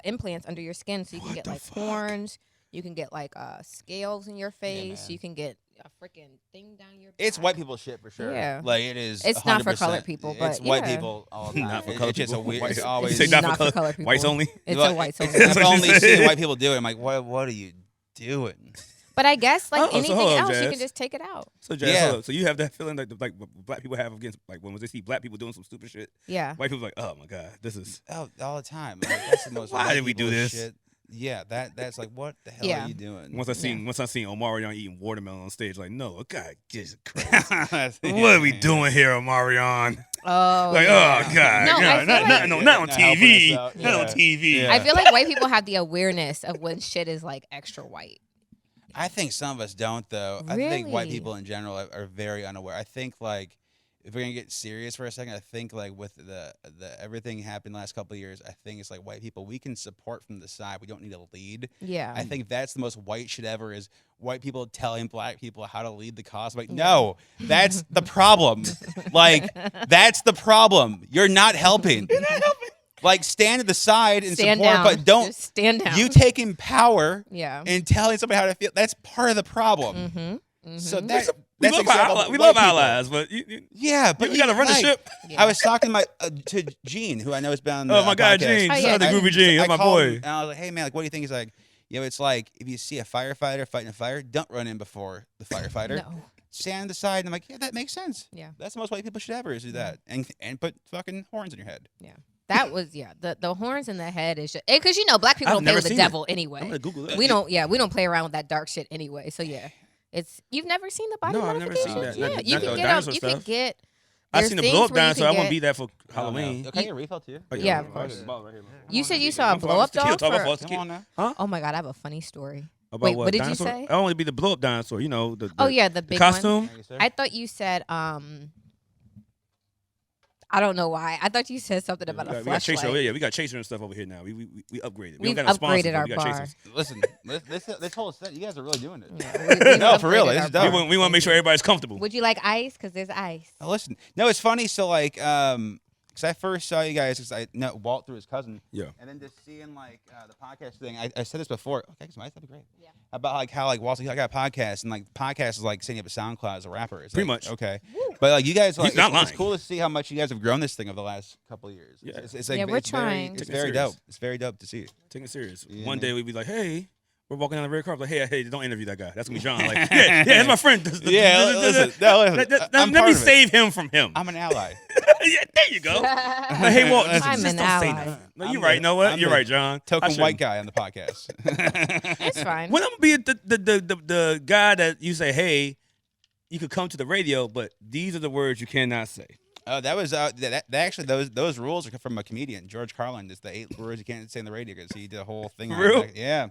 implants under your skin, so you can What get the like fuck? horns, you can get like scales in your face, man. you can get a freaking thing down your back. It's white people shit for sure. Yeah. Like it is. It's not for 100%. colored people, but it's white yeah. people all the time. Not for It's colored just a people. weird. White- It's you always. say not not for for colored people. Whites only? It's Look, a whites only. I've what she only said. seen white people do it. I'm like, what are you doing? But I guess like Oh, so anything hold on, else, you Jazz. can just take it out. So, Jazz, Yeah. hold up. So you have that feeling like what black people have against, like when they see black people doing some stupid shit, Yeah. white people like, oh my God, this is. Oh, all the time. Like, that's the most. Why white did we do people this? Shit. Yeah, that's like, what the hell Yeah. are you doing? Once I seen Omarion eating watermelon on stage, like, no, God, Jesus Christ. What What are we doing here, Omarion? Oh, Like, yeah. oh God, No, I feel not like- not on Not helping TV, us out. not on Yeah. TV. Yeah. I feel like white people have the awareness of when shit is like extra white. I think some of us don't, though. I think white Really? people in general are very unaware. I think like if we're gonna get serious for a second, I think like with the everything happened the last couple of years, I think it's like white people we can support from the side. We don't need to lead. Yeah. I think that's the most white shit ever is white people telling black people how to lead the cause. Like, no, that's the problem. Like, that's the problem. You're not helping. You're not helping. Like, stand to the side and Stand support, down. but don't. Just stand down. You taking power Yeah. and telling somebody how to feel. That's part of the problem. Mm-hmm. So Mhm. that's We that's love example our, of we white love people. allies, but you Yeah, but we gotta run the like, ship. Yeah. I was talking to Gene, who I know has been on the Oh, my guy, podcast. Gene. Oh, Shout yeah, out to Gene. Groovy Gene. That's I my called boy. him, and I was like, hey, man, like, what do you think? He's like, it's like if you see a firefighter fighting a fire, don't run in before the firefighter. No. Stand on the side. And I'm like, yeah, that makes sense. Yeah. That's the most white people should ever is do that. And put fucking horns in your head. That was the horns in the head is just because black people I've don't play never with the seen devil I'm anyway. gonna Google that. We don't play around with that dark shit anyway. So yeah, it's you've never seen the body No, I've never seen modifications? that. Yeah, Not- you not can the get dinosaur you can stuff. get. I there's seen the things blow up where you dinosaur. can I won't get- be there for Halloween. Can I get a refill too? Oh, Yeah, of course. Bottle right here, man. You said you saw a I'm blow up tequila dog. talk about For, tequila. Come on now. oh my god, I have a funny story. About Wait, what did you dinosaur? say? I want to be the blow up dinosaur. You know the Oh yeah, the big costume. Thank you, sir. one. I thought you said I don't know why. I thought you said something about a We got chaser. flashlight. Yeah, we got chaser and stuff over here now. We upgraded. We We've don't got no sponsors, upgraded but our we got bar. chasers. Listen, this whole set, you guys are really doing it. Yeah, we've No, for real, upgraded this our is dope. bar. We want to make sure everybody's comfortable. Would you like ice? Because there's ice. Oh, listen, no, it's funny. So like, because I first saw you guys, because I know Walt through his cousin. Yeah. And then just seeing like the podcast thing, I said this before. Okay, so that'd be great. Yeah. About like how like Walt's like, I got a podcast, and like podcast is like setting up a SoundCloud as a rapper. It's Pretty like, much. Okay. But like you guys, like, He's not it's lying. cool to see how much you guys have grown this thing over the last couple of years. Yeah. It's like, Yeah, we're it's very- trying. It's Taking it very serious. dope. It's very dope to see. Taking it serious. Yeah, One man. day we'd be like, hey, we're walking down the red carpet. Like, hey, don't interview that guy. That's gonna be John. Like, yeah, that's my friend. Yeah, listen, I'm Let part me of it. save him from him. I'm an ally. Yeah, there you go. Like, hey, Walt, just, I'm just an don't say ally. nothing. No, I'm you're right. You know what? I'm You're the right, John. I Token shouldn't. white guy on the podcast. It's fine. When I'm gonna be the guy that you say, hey, you could come to the radio, but these are the words you cannot say. Oh, that was that actually those rules are from a comedian, George Carlin. It's the 8 words you can't say in the radio because he did a whole thing. For on it real? back- Yeah,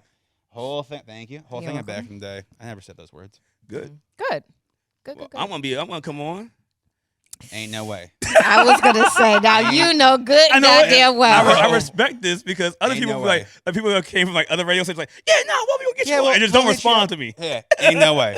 whole thing. Thank you. Whole You're thing back welcome. in the day. I never said those words. Good. Good. Good. Well, Good. I'm gonna come on. Ain't no way. I was gonna say now you know good I know. goddamn well. I respect this because other Ain't people no be like people that came from like other radio stations like, yeah, no, what we gonna get Yeah, you? well, And just we'll don't hit you respond up. to me. Yeah, ain't no way.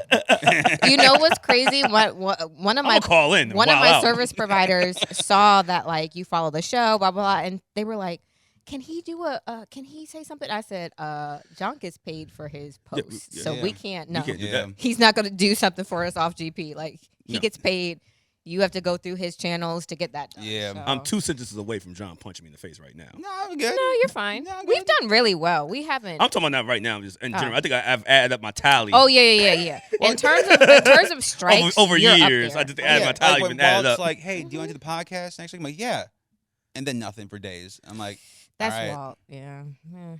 You know what's crazy? One of I'm my gonna call in. one of wild my out. service providers saw that like you follow the show, blah blah blah, and they were like, "Can he do can he say something?" I said, "John gets paid for his Yeah, posts, yeah. so we Yeah. can't. You No, can't do Yeah. that. he's not gonna do something for us off GP. Like he No. gets paid. You have to go through his channels to get that done. Yeah. so. I'm 2 sentences away from John punching me in the face right now. No, I'm good. No, you're fine. No, I'm We've good. done really well. We haven't. I'm talking about that right now, just in Oh. general. I think I've added up my tally. Oh yeah. In terms of strikes, over you're up years. there. I just added my Like tally when and added Walt's up. like, hey, do you want to do the podcast next week? I'm like, yeah. And then nothing for days. I'm like, That's all right. Walt. Yeah.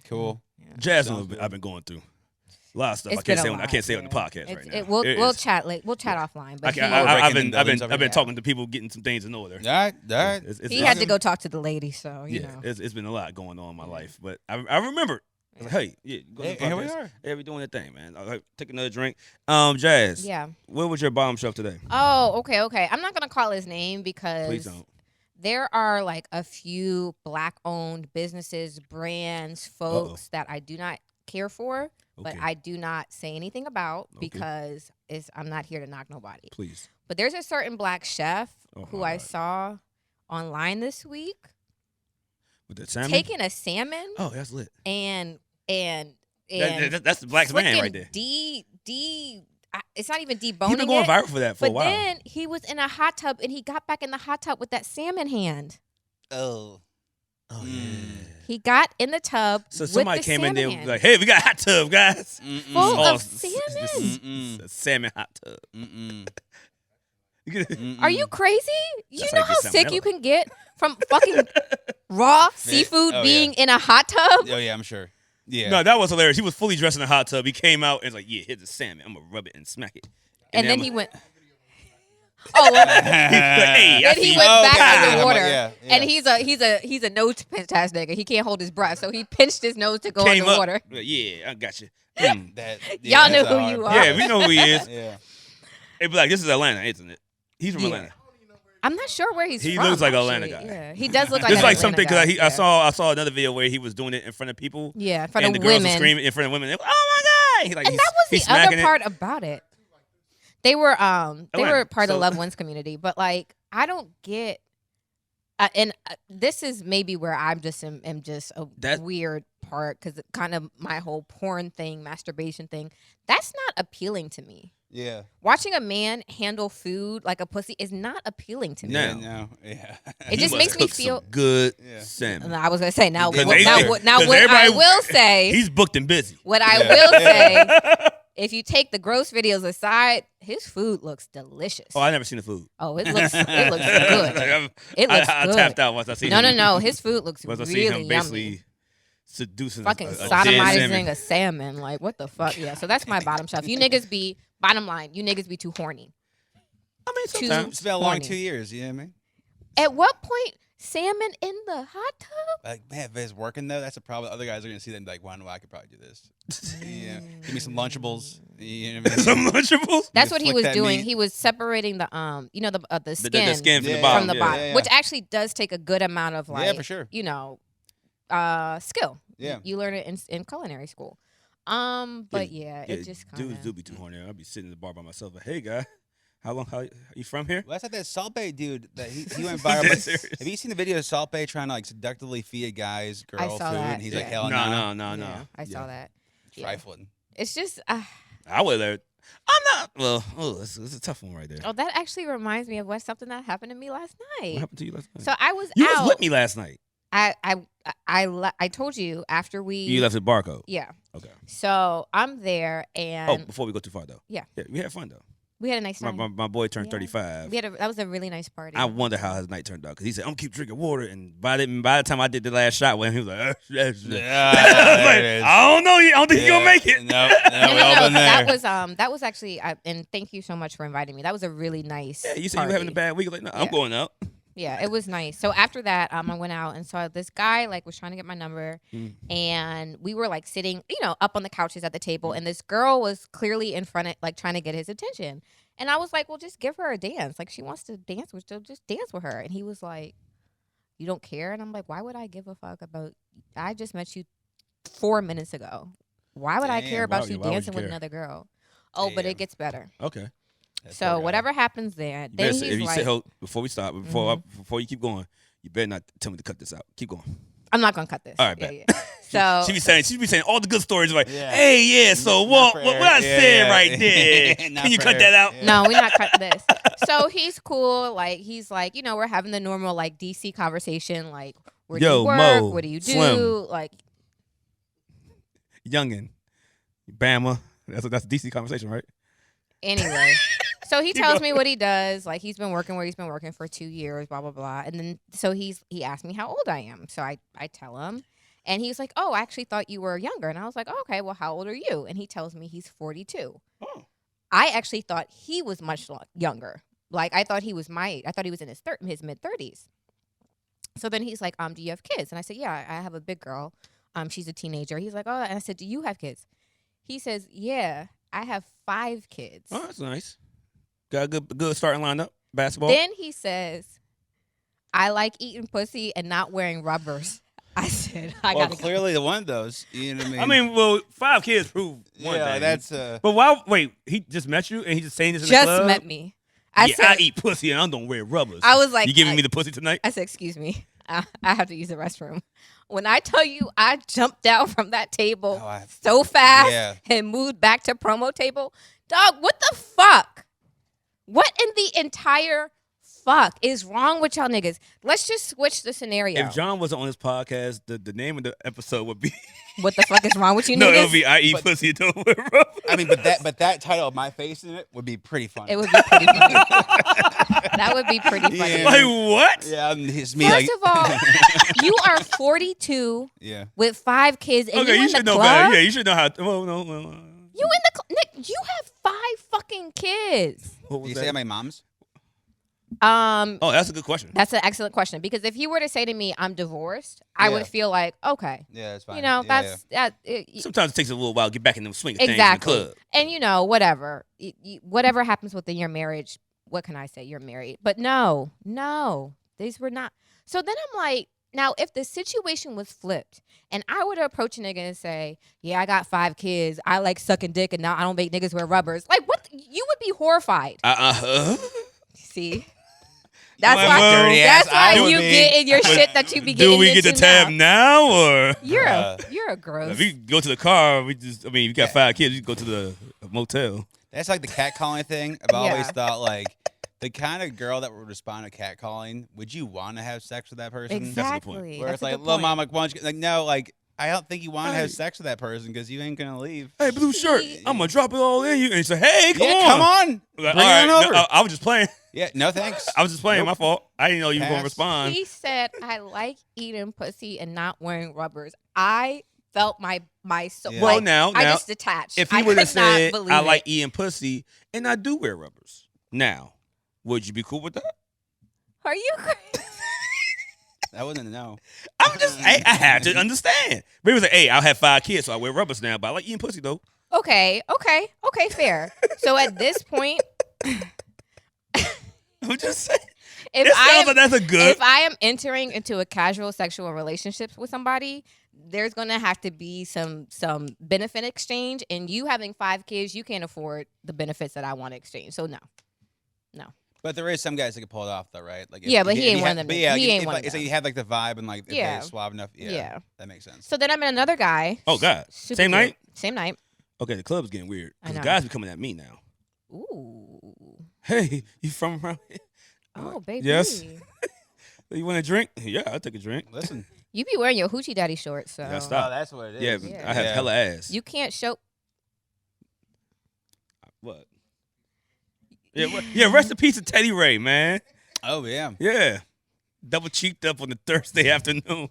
cool. Yeah. Jazz, Sounds good. I've been going through. A lot of stuff It's I can't been say a on, I lot, can't say on the yeah. podcast right now. We'll chat we'll chat offline. But I've breaking the buildings over been here. talking to people, getting some things in order. All right. he had to go talk to the lady, so you know. It's been a lot going on in my life, but I remember. I was like, hey, go to the here we podcast. are. Yeah, we doing that thing, man. All right, take another drink. Jazz. Yeah. Where was your bottom shelf today? Oh, okay. I'm not gonna call his name because Please don't. there are like a few Black-owned businesses, brands, folks that I do not care for, but Okay. I do not say anything about Okay. because I'm not here to knock nobody. Please. But there's a certain Black chef who my I God. saw online this week With the salmon? taking a salmon Oh, that's lit. and That's the Black's man right there. it's not even He's deboning been going it. viral for that for a But while. then he was in a hot tub and he got back in the hot tub with that salmon hand. Oh. Oh, Mm. yeah. He got in the tub. So with somebody the came in salmon there hand. like, hey, we got a hot tub, guys. Full Oh, of salmon. Mm-mm. a salmon hot tub. Are you crazy? You That's know how you how get sick you salmonella. can get from fucking raw seafood Oh, being in a hot tub? Oh yeah, I'm sure. Yeah. No, that was hilarious. He was fully dressed in a hot tub. He came out and was like, yeah, here's the salmon. I'm going to rub it and smack it. And then I'm he like- went. Oh, well, He's like, hey, I then he see went you. back in yeah. the water, Yeah, and yeah. he's a nose pinch ass nigga. He can't hold his breath, so he pinched his nose to go Came up. underwater. Like, yeah, I got you. Mm. Y'all know that's who a you hard are. Yeah, we know who he is. Yeah. Hey, Black, this is Atlanta, isn't it? He's from Yeah. Atlanta. I'm not sure where he's He from. looks like an actually. Atlanta guy. Yeah, he does look like. It's an like Atlanta something guy. because I saw another video where he was doing it in front of people. Yeah, in front and of the girls women. were screaming in front of women. They were, oh my god! He like And that was he's the other smacking part about it. They were Atlanta. part of the So- loved ones community, but like I don't get. This is maybe where I'm just am just a That- weird part because kind of my whole porn thing, masturbation thing. That's not appealing to me. Yeah. Watching a man handle food like a pussy is not appealing to me. Now. No. Yeah. It He just must makes me cook some feel. good Yeah. salmon. And I was gonna say now. Because What, they- now, they- what, now because what I everybody- will say. He's booked and busy. What I Yeah. will say, if you take the gross videos aside, his food looks delicious. Oh, I never seen the food. Oh, it looks good. Like, It looks I good. tapped out once I seen him. No. His food looks Once I really seen him yummy. basically seducing Fucking a dead sodomizing salmon. a salmon. Like, what the fuck? Yeah, so that's my bottom shelf. You niggas be, bottom line, you niggas be too horny. I mean, Too sometimes. It's been a long horny. 2 years. You know what I mean? At what point, salmon in the hot tub? Like, man, if it's working though, that's a problem. Other guys are gonna see that and be like, "Wow, no, I could probably do this." Yeah, give me some Lunchables. You know what I mean? Some Lunchables. That's You what he flick was that doing. meat. He was separating the The skin, skin from the Yeah, bottom. from the yeah. bottom, yeah. which actually does take a good amount of like, Yeah, for sure. you know, skill. Yeah. You learn it in culinary school. But yeah, it just kind dudes do of. be too horny. I'll be sitting in the bar by myself. Like, hey, guy, how you from here? Well, that's like that Salt Bay dude that he went viral. But Serious. have you seen the video of Salt Bay trying to like seductively feed a guy's girl I saw food? that, And he's yeah. like, hell No. Yeah, I saw that. Yeah. Trifling. It's just. I would have. I'm not. Well, it's a tough one right there. Oh, that actually reminds me of something that happened to me last What night. happened to you last night? So I was You out. was with me last night. I told you after we. You left at Barcode. Yeah. Okay. So I'm there, and Oh, before we go too far though. Yeah. we had fun though. we had a nice time. My boy turned Yeah. 35. That was a really nice party. I wonder how his night turned out because he said, "I'm gonna keep drinking water." And by the time I did the last shot with him, he was like, I was like, "I don't know. I don't think you're gonna make it." No, No, we all been there. that was actually and thank you so much for inviting me. That was a really nice. Yeah, you said you were having a party. bad week. Like, no, I'm Yeah. going out. Yeah, it was nice. So after that, I went out and saw this guy like was trying to get my number, and we were like sitting, up on the couches at the table, and this girl was clearly in front of like trying to get his attention, and I was like, well, just give her a dance. Like she wants to dance with, so just dance with her. And he was like, you don't care, and I'm like, why would I give a fuck about? I just met you 4 minutes ago. Why would I Damn, care about why you would you dancing with care? another girl? Oh, but Damn. it gets better. Okay. That's So poor guy. whatever happens there, You then better, he's if you like, say, hold, before we stop, before you keep going, you better not tell me to cut this out. Keep going. I'm not gonna cut this. All right, yeah, bet. yeah. So She be saying all the good stories like, Yeah. hey, yeah, so Not Walt, for what Eric. I Yeah, said yeah. right there. Not Can you for cut Eric. that out? Yeah. No, we're not cutting this. So he's cool. Like he's like, we're having the normal like DC conversation. Like, where do Yo, you work? Mo, What do you do? Slim. Like, Youngin, Bama. That's a decent conversation, right? anyway. So he Keep tells going. me what he does. Like he's been working where he's been working for 2 years. Blah blah blah. And then so he asked me how old I am. So I tell him, And he was like, oh, I actually thought you were younger. And I was like, oh, okay, well, how old are you? And he tells me he's 42. Oh. I actually thought he was much younger. Like, I thought he was my age. I thought he was in his mid-30s. So then he's like, do you have kids? And I said, yeah, I have a big girl. She's a teenager. He's like, oh, and I said, do you have kids? He says, yeah, I have 5 kids. Oh, that's nice. Got a good starting lineup. Basketball. Then he says, I like eating pussy and not wearing rubbers. I said, I Well, gotta clearly the one of those. You know what I mean? I mean, well, 5 kids prove one yeah, thing. that's But why? Wait, he just met you and he just saying this in just the club? met me. I said, eat pussy and I don't wear rubbers. I was like, you giving me the pussy tonight? I said, excuse me. I have to use the restroom. When I tell you I jumped down from that table so fast and moved back to promo table, dog, what the fuck? What in the entire fuck is wrong with y'all niggas? Let's just switch the scenario. If John wasn't on this podcast, the name of the episode would be what the fuck is wrong with you No, niggas? it would be I eat pussy and don't wear rubbers. I mean, but that title of my face in it would be pretty funny. It would be pretty funny. That would be pretty funny. Yeah. Like what? Yeah, it's me. First of all, you are 42 with 5 kids and Okay, you you in should the know club? better. Yeah, you should know how. Well, no. You in the Nick, you have 5 fucking kids. What was you that? say how many moms? Oh, that's a good question. That's an excellent question because if you were to say to me, "I'm divorced," I would feel like, okay, yeah, that's fine. you know, that. Sometimes it takes a little while to get back in the swing of things Exactly. in the club. And you know, whatever, whatever happens within your marriage, what can I say? You're married, but no, these were not. So then I'm like, now if the situation was flipped, and I would approach a nigga and say, "Yeah, I got 5 kids. I like sucking dick, and now I don't make niggas wear rubbers." Like, what? You would be horrified. See. That's why you get in your shit that you be getting. Do we get the tab now or you're a gross. If we go to the car, you got 5 kids, you go to the motel. That's like the catcalling thing. I've always thought like the kind of girl that would respond to catcalling, would you want to have sex with that person? Exactly. That's the point. Where it's like, little mom, like, why don't you, like, no, like, I don't think you want to have sex with that person because you ain't gonna leave. Hey, blue shirt, I'm gonna drop it all in you. And he said, hey, come on. Like, Bring it on over. No, I was just playing. Yeah, no thanks. I was just playing. My fault. I didn't know you were gonna respond. He said, I like eating pussy and not wearing rubbers. I felt my soul. Yeah. Well, like, now I just detached. If he would have said, I like it. eating pussy and I do wear rubbers, now, would you be cool with that? Are you crazy? That wasn't a no. I'm just, I have to understand. But he was like, hey, I'll have 5 kids, so I wear rubbers now, but I like eating pussy, though. Okay, fair. So at this point, I'm just saying. If I am entering into a casual sexual relationship with somebody, there's gonna have to be some benefit exchange. And you having 5 kids, you can't afford the benefits that I want to exchange. So no. But there is some guys that can pull it off, though, right? Like, but he ain't one of them. But yeah, he ain't one of them. So them. you have like the vibe and like if they're suave enough. Yeah, that makes sense. So then I met another guy. Oh God, Super same cute. night. Same night. Okay, the club's getting weird. I know. Guys be coming at me now. Ooh. Hey, you from around here? Oh, baby. Yes. You want a drink? Yeah, I'll take a drink. Listen, you be wearing your hoochie daddy shorts, so Yeah, stop. Oh, that's what it Yeah, is. I have hella ass. you can't show. What? Yeah, rest in peace to Teddy Ray, man. Oh yeah. Yeah. Double cheeked up on the Thursday afternoon.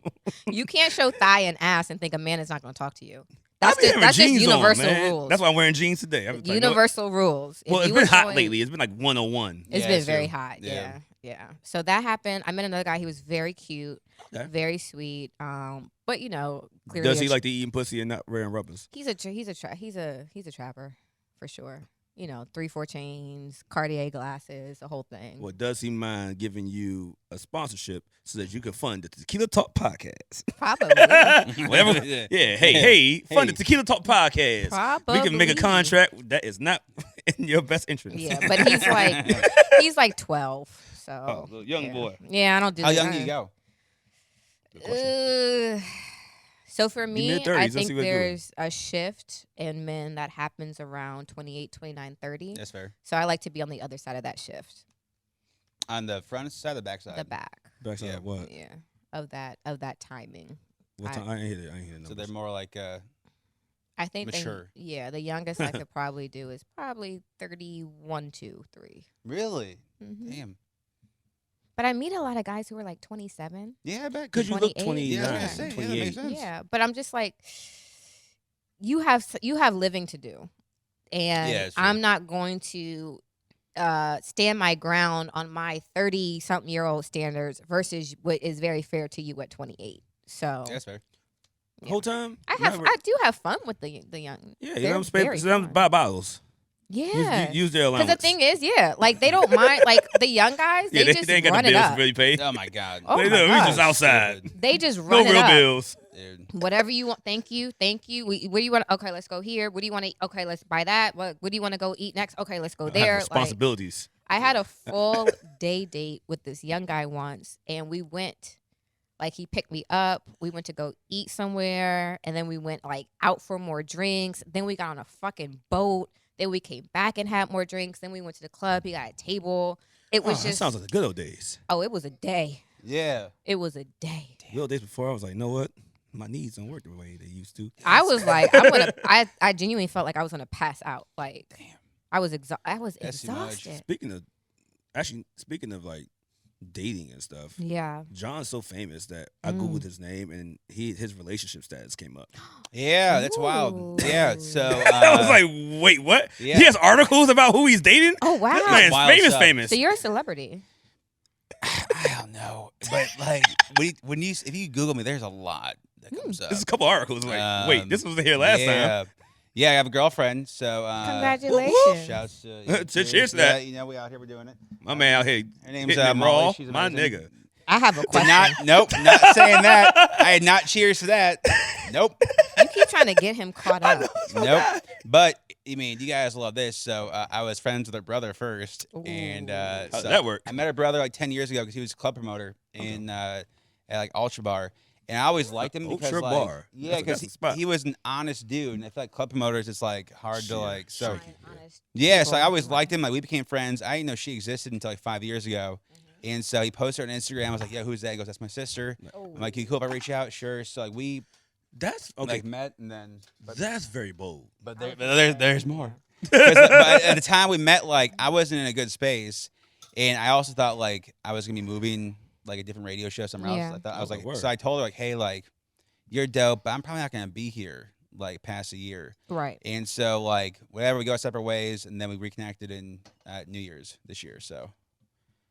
You can't show thigh and ass and think a man is not going to talk to you. I That's be just, having that's just jeans universal on, man. rules. That's why I'm wearing jeans today. I'm like, universal rules. Well, If it's you been were hot showing- lately. It's been like 101. It's Yeah, been it's very true. hot. Yeah. Yeah. So that happened. I met another guy. He was very cute, Okay. very sweet. But you know, clearly Does he like to eating pussy and not wearing rubbers? he's a trapper for sure. You know, 3-4 chains, Cartier glasses, the whole thing. Well, does he mind giving you a sponsorship so that you can fund the Tequila Talk podcast? Probably. Whatever. Yeah. Hey, fund the Tequila Talk podcast. Probably. We can make a contract that is not in your best interest. Yeah, but he's like 12. So Oh, little young boy. Yeah, I don't do How that. young do you go? Good question. So for me, mid-30s, I let's think see what it's doing. there's a shift in men that happens around 28, 29, 30. That's fair. So I like to be on the other side of that shift, On the front side or the back side? the back. Backside Yeah. what? Yeah, of that timing. What time? I ain't hear it. I ain't hear the So they're numbers. more like I think Mature. the youngest I could probably do is probably 31, 2, 3. really? Mhm. Damn. But I meet a lot of guys who are like 27. Yeah, I bet. Because you look 28. 29, Yeah, I was gonna say, yeah, that 28. makes sense. Yeah, but I'm just like, you have living to do, and Yeah, it's true. I'm not going to stand my ground on my 30-something-year-old standards versus what is very fair to you at 28. So That's fair. The whole time? I do have fun with the young. Yeah, They're I'm very spending fun. buy bottles. Yeah. Use their allowance. Because the thing is, like they don't mind. Like the young guys, they just ain't got run the it bills up. to really pay. Oh my god. Oh we my just gosh. outside. They just No run it real up. bills. Dude. Whatever you want. Thank you. Where do you want? Okay, let's go here. What do you want to eat? Okay, let's buy that. What do you want to go eat next? Okay, let's go I have there. responsibilities. I had a full day date with this young guy once, and we went. Like he picked me up. We went to go eat somewhere, and then we went like out for more drinks. Then we got on a fucking boat. Then we came back and had more drinks. Then we went to the club. He got a table. It was That just. sounds like the good old days. Oh, it was a day. Yeah. It was a day. The old days before, I was like, you know what? My knees don't work the way they used to. I was like, I genuinely felt like I was gonna pass out. Like, Damn. I was That's too much. exhausted. Speaking of like dating and stuff, Yeah. John's so famous that I googled his name and his relationship status came up. Yeah, that's wild. Ooh. Yeah, so I was like, wait, what? yeah. He has articles about who he's dating? Oh wow. That man's Wild famous, stuff. famous. So you're a celebrity. I don't know, but like if you Google me, there's a lot that comes up. There's a couple articles like, wait, this was here last time. Yeah, I have a girlfriend, so Congratulations. Shouts to Cheers to that. Yeah, you know, we out here, we're doing it. My man out here Her name's hitting them Molly. raw. She's My amazing. nigga. I have a question. Nope, not saying that. I had not cheers to that. Nope, You keep trying to get him caught up. nope. But I mean, you guys love this. So I was friends with her brother first, and How'd so that work? I met her brother like 10 years ago because he was a club promoter in at like Ultra Bar. And I always liked him because, Ultra like, Bar. yeah, That's because the spot. he was an honest dude, and I feel like club promoters, it's like hard to like. So Honest yeah, so I people. always liked him. Like we became friends. I didn't know she existed until like 5 years ago, and so he posted her on Instagram. I was like, "Yeah, who's that?" He goes, "That's my sister." I'm like, "You cool if I reach out?" Sure. So like we That's okay. like met, and then That's very bold. but there's more. But at the time we met, like I wasn't in a good space, and I also thought like I was gonna be moving like a different radio show somewhere else. Yeah. I thought I was Oh, like, word. so I told her like, "Hey, like you're dope, but I'm probably not gonna be here like past a year." Right. And so like whatever, we go our separate ways, and then we reconnected in New Year's this year. So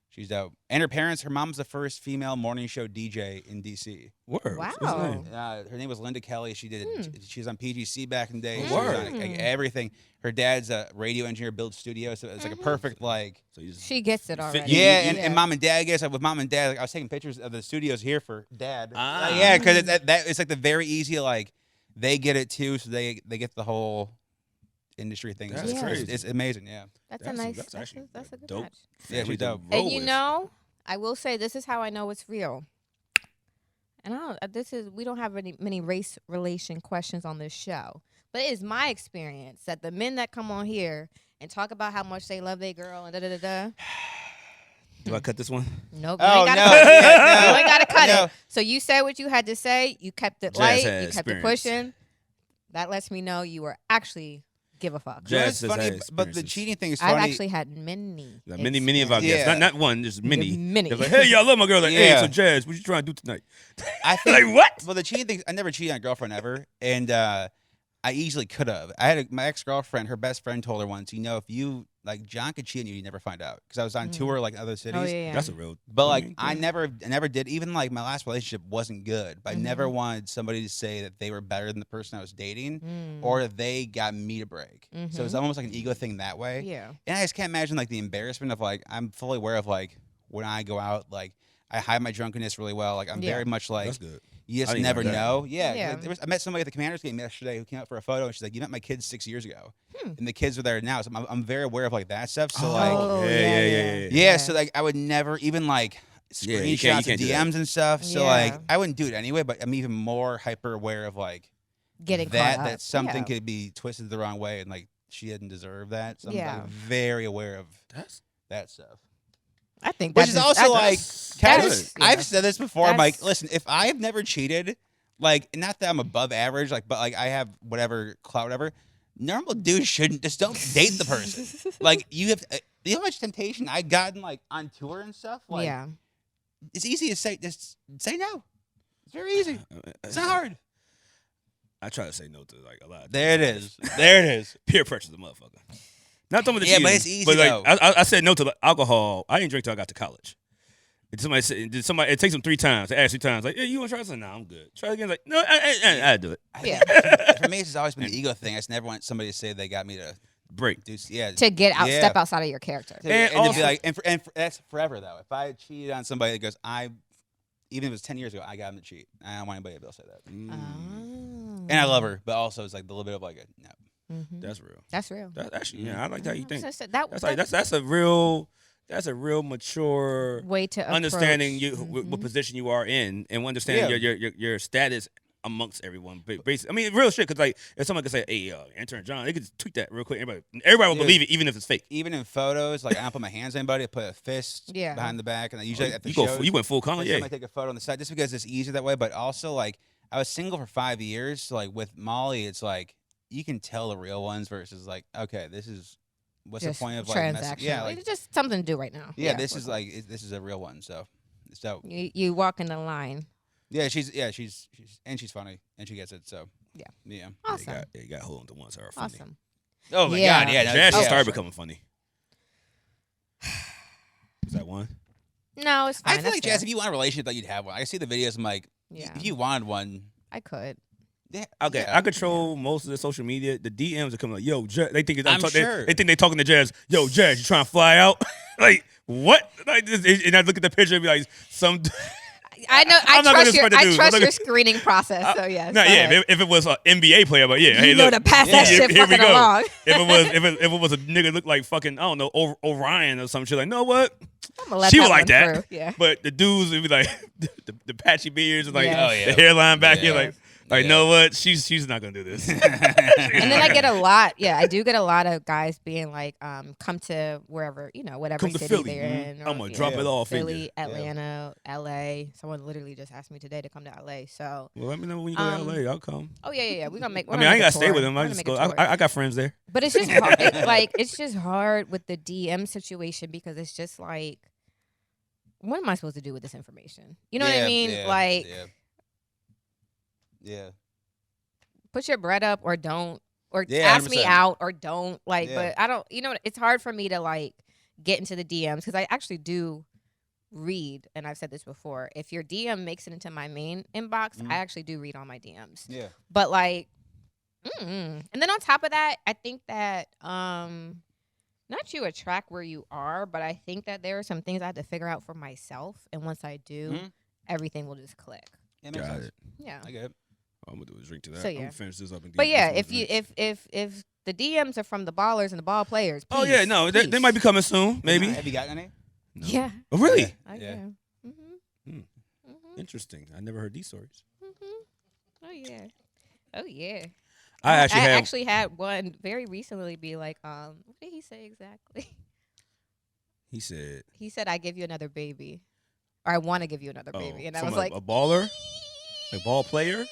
she's dope. And her parents, her mom's the first female morning show DJ in DC. Word. Wow. What's his name? Her name was Linda Kelly. She did it. She was on PGC back in the day. Oh, She was word. on like, everything. Her dad's a radio engineer, builds studios. So it's like a perfect like. So you just She gets it already. Yeah, and mom and dad, guess with mom and dad, like I was taking pictures of the studios here for dad. Ah. Yeah, because that it's like the very easy like they get it too, so they get the whole industry thing. That's So crazy. It's amazing. Yeah. That's That's- a nice. that's actually that's a good dope. match. Yeah, family she's to dope. roll And you with. know, I will say this is how I know it's real. And we don't have many race relation questions on this show, but it is my experience that the men that come on here and talk about how much they love their girl and da da da da. Do I cut this one? Nope. Oh, you ain't gotta no, cut it. yeah, no, You ain't gotta cut no. it. So you said what you had to say. You kept it Jazz light. had You kept it experience. pushing. That lets me know you were actually give a fuck. Jazz It's says funny, I but the experiences. cheating thing is I've funny. actually had many. Like many of our guests. Yeah. Not one, just many. Many. They're like, hey, y'all love my girl. Like, hey, Yeah. so Jazz, what you trying to do tonight? I think, Like, what? Well, the cheating thing, I never cheated on a girlfriend ever, and I easily could have. I had my ex-girlfriend, her best friend told her once, if you like John could cheat on you, never find out, because I was on tour like in other cities. Oh yeah. That's a real. But like mean, I never did. Even like my last relationship wasn't good, but I never wanted somebody to say that they were better than the person I was dating, or that they got me to break. So it's almost like an ego thing that way. Yeah. And I just can't imagine like the embarrassment of like I'm fully aware of like when I go out, like I hide my drunkenness really well. Like I'm Yeah. very much like That's good. you just I didn't never know that. know. Yeah. Yeah. Like, I met somebody at the Commanders game yesterday who came out for a photo, and she's like, "You met my kids 6 years ago," and the kids are there now. So I'm very aware of like that stuff. So like. Oh, yeah. Yeah, so like I would never even like Yeah, you can't screenshots of do that. DMs and stuff. So Yeah. like I wouldn't do it anyway, but I'm even more hyper aware of like Getting that caught up. that something Yeah. could be twisted the wrong way, and like she didn't deserve that. So I'm Yeah. like, very aware of That's that stuff. I think Which that's is also like that's- yeah. I've said this before. I'm like, That's- listen, if I have never cheated, like not that I'm above average, like but like I have whatever clout, whatever. Normal dudes shouldn't just don't date the person. Like you know how much temptation I'd gotten like on tour and stuff. Like yeah. it's easy to say. Just say no. It's very easy. It's not hard. I try to say no to like a lot. There it is. There it is. Peer pressure's a motherfucker. Not talking about the Yeah, cheating, but it's easy, But like though. I said no to like, alcohol. I didn't drink till I got to college. It takes them 3 times. They ask 3 times, like, hey, you want to try this? No, I'm good. Try it again. Like, no, I do it. For me, it's always been the ego thing. I just never want somebody to say they got me to Break. do. To get out, step outside of your character. And to also- be like, and that's forever though. If I cheated on somebody that goes, even if it was 10 years ago, I got him to cheat. I don't want anybody to be able to say that. Oh. And I love her, but also it's like the little bit of like, no. Mhm. That's real. That's real. That actually, yeah, I like how you think. That's a real mature way to understanding approach. what position you are in and understanding your status amongst everyone. Basically, I mean, real shit. Because like, if someone could say, "Hey, Intern John," they could just tweet that real quick. Everybody will believe it, even if it's fake. Even in photos, like I don't put my hands on anybody. I put a fist behind the back, and I usually at the shows, you went full con, yeah. I take a photo on the side just because it's easier that way. But also, like, I was single for 5 years. So, like with Molly, it's like you can tell the real ones versus like, okay, this is what's Just the point of like transaction? yeah, like it's just something to do right now. yeah, this is like this is a real one. So you walk in the line. yeah, she's funny and she gets it. So yeah. Awesome. You got hold on to ones that are funny. Awesome. Oh my Yeah. god, yeah. Jas yeah, started sure. becoming funny. Is that one? No, it's fine. I feel That's like fair. Jazz, if you want a relationship, that you'd have one. I see the videos. I'm like, Yeah. if you wanted one, I could. yeah, Okay, yeah. I control most of the social media. The DMs are coming like, "Yo, Jazz," they think I'm sure. they think they talking to Jazz. Yo, Jazz, you trying to fly out? Like what? Like, and I look at the picture and be like, some. I know. I'm not gonna I spread the news. I'm trust not your gonna- screening process. So yes. No, go yeah. ahead. If it was an NBA player, but yeah, hey, you know look, to pass that Yeah. shit here we fucking go. along. if it was a nigga look like fucking I don't know Orion or some shit, like, know what? I'm gonna let She that would like one that. through. Yeah. But the dudes would be like the patchy beards and like Yes. Oh, yeah. the hairline back here, Yeah. like Yeah. know what? She's not gonna do this. And then I get a lot. Yeah, I do get a lot of guys being like, come to wherever, whatever Come to city Philly. they're in. I'm or, gonna drop it off in Philly, you. Atlanta, LA. Someone literally just asked me today to come to LA. So, Well, let me know when you go to LA. I'll come. yeah. We're gonna make. I mean, I ain't gotta stay with them. I just go. I got friends there. But it's just hard. It's just hard with the DM situation because it's just like, what am I supposed to do with this information? You know what I mean? Yeah. Put your bread up or don't, or Yeah, ask me 100%. out or don't. Like, Yeah. but I don't. It's hard for me to like get into the DMs because I actually do read, and I've said this before. If your DM makes it into my main inbox, I actually do read all my DMs. Yeah. But like, and then on top of that, I think that not you attract where you are, but I think that there are some things I have to figure out for myself, and once I do, everything will just click. Yeah, makes Got sense. it. Yeah. I get it. I'm gonna do a drink to that. So, I'm yeah. gonna finish this up. And But get yeah, this if you drink. if the DMs are from the ballers and the ball players, Oh yeah, peace, no, they peace. might be coming soon. Maybe. Have you got any? No. Yeah. Oh really? I Yeah. am. Mm-hmm. Interesting. I never heard these stories. Mm-hmm. Oh yeah. Oh yeah. I actually had one very recently be like, what did he say exactly? He said. He said, "I give you another baby," or "I want to give you another baby," and I from was like, a baller, a ball player.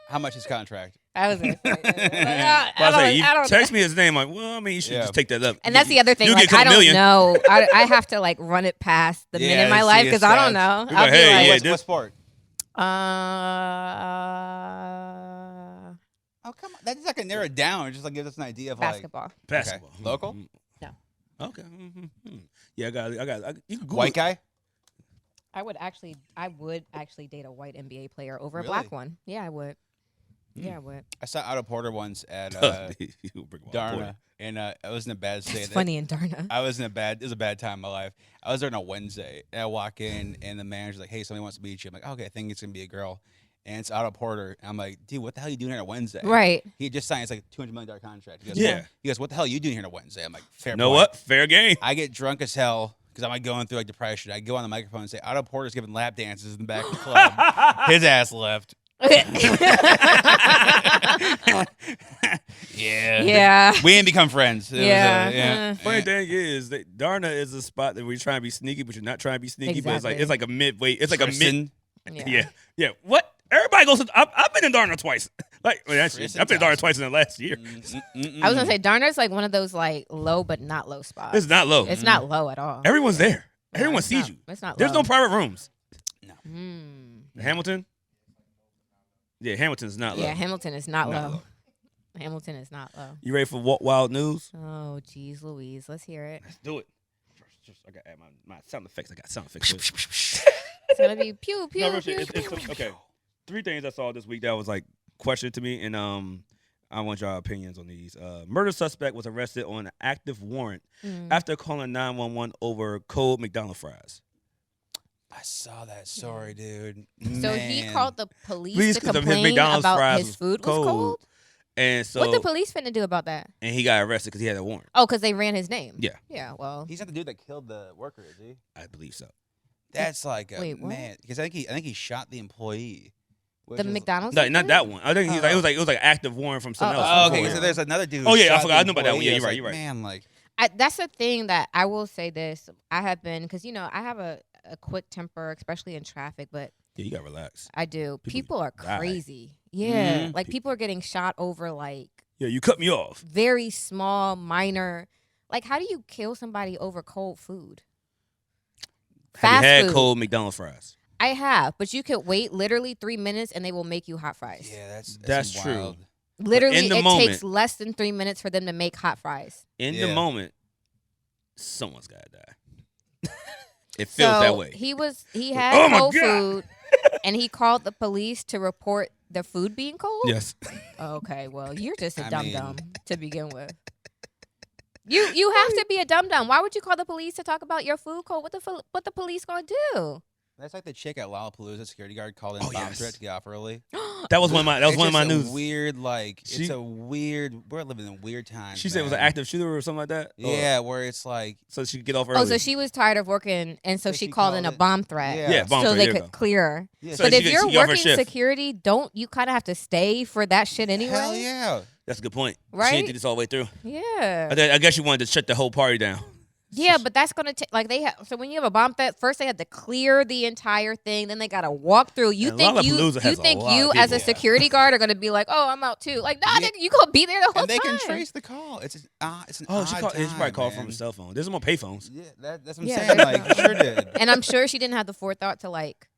How much is contract? I was like, But I say, you text me his name. Like, well, I mean, you should just take that up. And that's the other thing. You Like, get a I couple don't million. know. I have to like run it past the men in my see life your because I don't stats. know. You're I'll like, be hey, like, yeah, What sport? Oh, come on. That's not going to narrow it down. Just like give us an idea of basketball. Basketball. Okay. Local? No. Okay. Yeah, I got. You can Google White it. guy? I would actually date a white NBA player over a Really? black one. Yeah, I would. Yeah, I would. I saw Otto Porter once at You bring Walt Darna, Porter. and I was in a bad state. It's funny in Darna. It was a bad time in my life. I was there on a Wednesday, and I walk in, and the manager's like, "Hey, somebody wants to meet you." I'm like, "Okay, I think it's gonna be a girl," and it's Otto Porter. And I'm like, "Dude, what the hell are you doing here on a Wednesday?" Right. He just signed like a $200 million contract. He goes, Yeah. "What?" He goes, "What the hell are you doing here on a Wednesday?" I'm like, "Fair Know point." what? Fair game. I get drunk as hell because I'm like going through like depression. I go on the microphone and say, "Otto Porter's giving lap dances in the back of the club." His ass left. Yeah. We didn't become friends. It Yeah. was, yeah. Funny thing is, that Darna is a spot that we're trying to be sneaky, but you're not trying to be sneaky. But Exactly. it's like a midway. It's like a mid. Tristan. Yeah. What? Everybody goes to. I've been in Darna twice. Like, well, actually, Tristan I've been in Darna Thompson. twice in the last year. I was gonna say Darna's like one of those like low but not low spots. It's not low. It's not low at all. Everyone's there. Everyone it's sees not- you. It's not. There's low. no private rooms. Mm. Hamilton? Yeah, Hamilton's not low. Yeah, Hamilton is not, Not low. low. Hamilton is not low. You ready for Wild News? Oh, geez, Louise. Let's hear it. Let's do it. First, I got to add my sound effects. I got sound effects. It's gonna be pew pew No, pew. it's okay. 3 things I saw this week that was like questioned to me, and I want y'all opinions on these. Murder suspect was arrested on an active warrant after calling 911 over cold McDonald's fries. I saw that story, dude. So he Man. called the police Please, to 'cause of his complain McDonald's about fries his was food was cold. And so, What the police finna do about that? and he got arrested because he had a warrant. Oh, because they ran his name. Yeah. Yeah. Well. He's not the dude that killed the worker, is he? I believe so. That's like a Wait, what? man. Because I think he shot the employee. which The is- McDonald's. No, not employee? that one. I think it was like active warrant from someone else. Oh, okay. before. So there's another dude. Oh, who yeah, I shot forgot. the I knew about that one. employee. Yeah, I you're was right, like, you're right. Man, like That's the thing that I will say this. I have been, because, I have a quick temper, especially in traffic, but Yeah, you got to relax. I do. People People are die. crazy. Yeah. Mhm. Like, people are getting shot over, like, Yeah, you cut me off. very small, minor. Like, how do you kill somebody over cold food? Have you had food. cold McDonald's fries? I have, but you could wait literally 3 minutes and they will make you hot fries. yeah, That's some true. wild- Literally, in the it moment- takes less than 3 minutes for them to make hot fries. In the Yeah. moment, someone's got to die. It feels so that way. he had Oh my cold God. food, and he called the police to report the food being cold. Yes. Okay, well, you're just a I dum mean- dum to begin with. You have to be a dum dum. Why would you call the police to talk about your food cold? What the police gonna do? That's like the chick at Lollapalooza security guard called in Oh, bomb yes. threat to get off early. That was one of my It's my just a news. Weird, like She- it's a weird. We're living in weird times. She said it was an man. active shooter or something like that. Or- Yeah, where it's like so she could get off early. Oh, so she was tired of working, and so So she she called in called a it- bomb threat. Yeah, bomb so threat, they there you could go. clear her. yeah, So But she if get- you're she get off her working shift. security, don't you kind of have to stay for that shit anyway? hell yeah. That's a good point. She Right? didn't do this all the way through. Yeah. I guess she wanted to shut the whole party down. Yeah, but that's gonna take like they have. So when you have a bomb threat, first they had to clear the entire thing, then they got to walk through. You And think Lollapalooza has a think lot you of as a people. security guard are gonna be like, oh, I'm out too. Like, nah, Yeah. nigga, you gonna be there the whole And they time. can trace the call. It's an Oh, she odd called. She probably time, called from man. her cell phone. There's more payphones. Yeah, that's what I'm Yeah, saying. there's- Like, sure did. And I'm sure she didn't have the forethought to like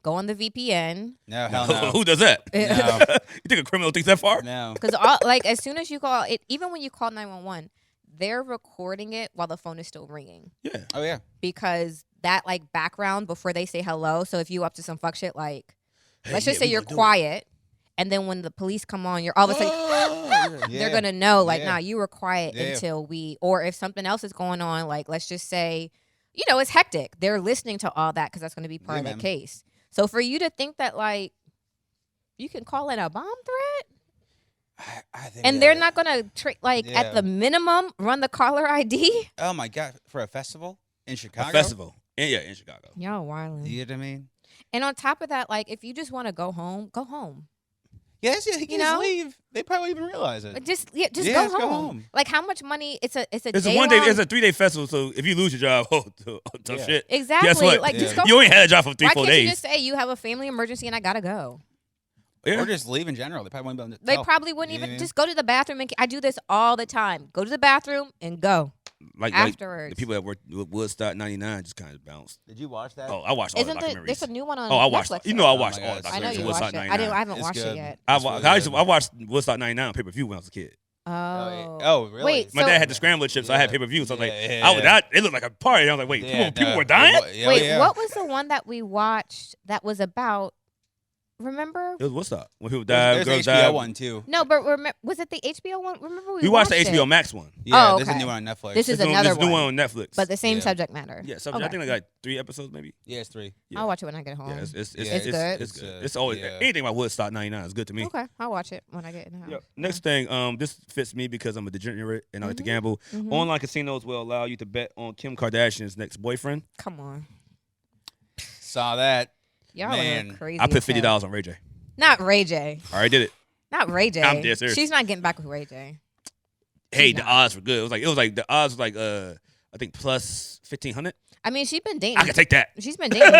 go on the VPN No, hell no. Who does that? No. You think a criminal thinks that far? No. because like as soon as you call it, even when you call 911, they're recording it while the phone is still ringing Yeah. Oh yeah. because that like background before they say hello. So if you up to some fuck shit, like Hey, let's yeah, just say we you're gonna do it. quiet, and then when the police come on, you're all of a sudden. Oh, yeah. They're gonna know, like, Yeah. nah, you were quiet Yeah. until or if something else is going on, like, let's just say, it's hectic. They're listening to all that because that's gonna be part of Yeah, the man. case. So for you to think that, like, you can call in a bomb threat I think and that- they're not gonna, at Yeah. the minimum, run the caller ID. Oh my god, for a festival in A Chicago. festival. In Chicago. Y'all wildin'. You know what I mean? And on top of that, like, if you just want to go home, go home. Yes, yeah, he can You just know? leave. They probably won't even realize it. Like, just Yeah, go just go home. home. Like, how much money? It's a It's a day 1 day. long- It's a 3-day festival. So if you lose your job, tough Yeah. shit. Exactly. Guess what? Like, Yeah. just go. You only had a job for Why 3-4 can't days. you just say you have a family emergency and I gotta go? Yeah. Or just leave in general. They probably won't be able to They tell. probably wouldn't You know even what I mean? just go to the bathroom. And I do this all the time. Go to the bathroom and go like afterwards. the people that worked with Woodstock 99 just kind of bounced. Did you watch that? Oh, I watched all Isn't the there, documentaries. there's a new one on Oh, I watched. Netflix. You know, I Oh my watched God, all the it's I know documentaries you of Woodstock watched it. 99. I haven't It's watched good. it yet. It's really good. I watched Woodstock 99 on pay-per-view when I was a kid. Oh. Oh, really? Wait, My so, dad had the scrambler chips, so I had Yeah. pay-per-view. So I was like, Yeah. it looked like a party. I was like, wait, people were dying? wait, yeah. what was the one that we watched that was about? Remember? It was Woodstock. When people There's died, an girls HBO died. one too. No, but was it the HBO one? Remember We watched the HBO it, Max one. Yeah, Oh, there's a okay. new one on Netflix. This is There's another a new one. one on Netflix. but the same Yeah. subject matter. Yeah, so I Okay. think like 3 episodes maybe. Yeah, it's 3. Yeah. I'll watch it when I get home. Yeah, it's Yeah, it's good. good. It's good. It's always yeah. anything about Woodstock 99 is good to me. Okay, I'll watch it when I get in the house. Yep. Next thing, this fits me because I'm a degenerate and I like to Mhm. gamble. Mhm. Online casinos will allow you to bet on Kim Kardashian's next boyfriend. Come on, Saw that. y'all Man, are crazy. I put as hell. $50 on Ray J. Not Ray J. I already did it. Not Ray J. I'm dead serious. She's not getting back with Ray J. Hey, She's the not. odds were good. It was like the odds was like I think plus 1,500. I mean, she's been dating. I can take that. She's been dating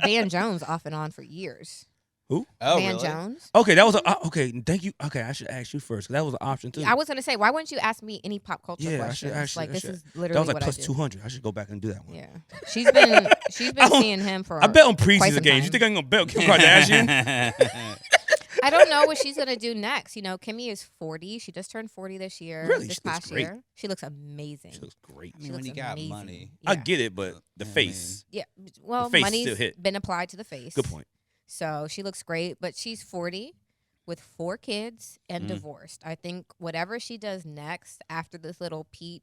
Dan Jones off and on for years. Who? Oh, Van really? Jones. Okay, that was okay. Thank you. Okay, I should ask you first because that was an option too. I was gonna say, why wouldn't you ask me any pop culture Yeah, I should questions? actually. Like this is That literally was like what plus I do. 200. I should go back and do that one. Yeah, she's been I don't- seeing him for. I bet on quite preseason some games. You time. think I'm gonna bet on Kim Kardashian? I don't know what she's gonna do next. You know, Kimmy is 40. She just turned 40 this year. Really? This She looks past great. year, she looks amazing. She looks great. I mean, She when looks you got amazing. money. Yeah. I get it, but the Yeah, I face. Yeah, well, face money's still hit. been applied to the face. Good point. So she looks great, but she's 40 with 4 kids and divorced. I think whatever she does next after this little Pete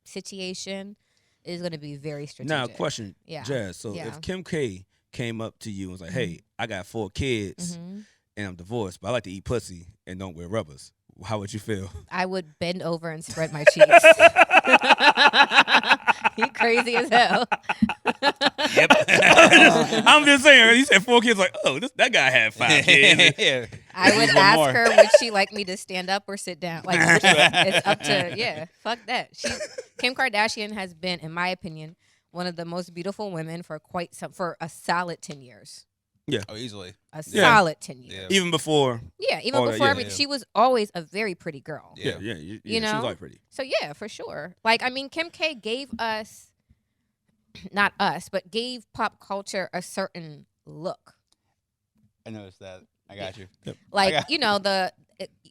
situation is going to be very strategic. Now, question, Yeah. Jazz. So Yeah. if Kim K came up to you and was like, "Hey, I got 4 kids Mhm. and I'm divorced, but I like to eat pussy and don't wear rubbers," how would you feel? I would bend over and spread my cheeks. You crazy as hell. Yep. I'm just saying. You said 4 kids. Like, oh, that guy had 5 kids. Yeah. I would One ask more. her, would she like me to stand up or sit down? Like, it's up to, yeah, fuck that. Kim Kardashian has been, in my opinion, one of the most beautiful women for for a solid 10 years. Oh, easily. A Yeah. solid 10 years. Yeah. Even before. Yeah, even All that, before yeah, everything. yeah. She was always a very pretty girl. Yeah. Yeah. You She know? was like pretty. So, yeah, for sure. Like, I mean, Kim K gave us, not us, but gave pop culture a certain look. I noticed that. I got you. Like, got- you know,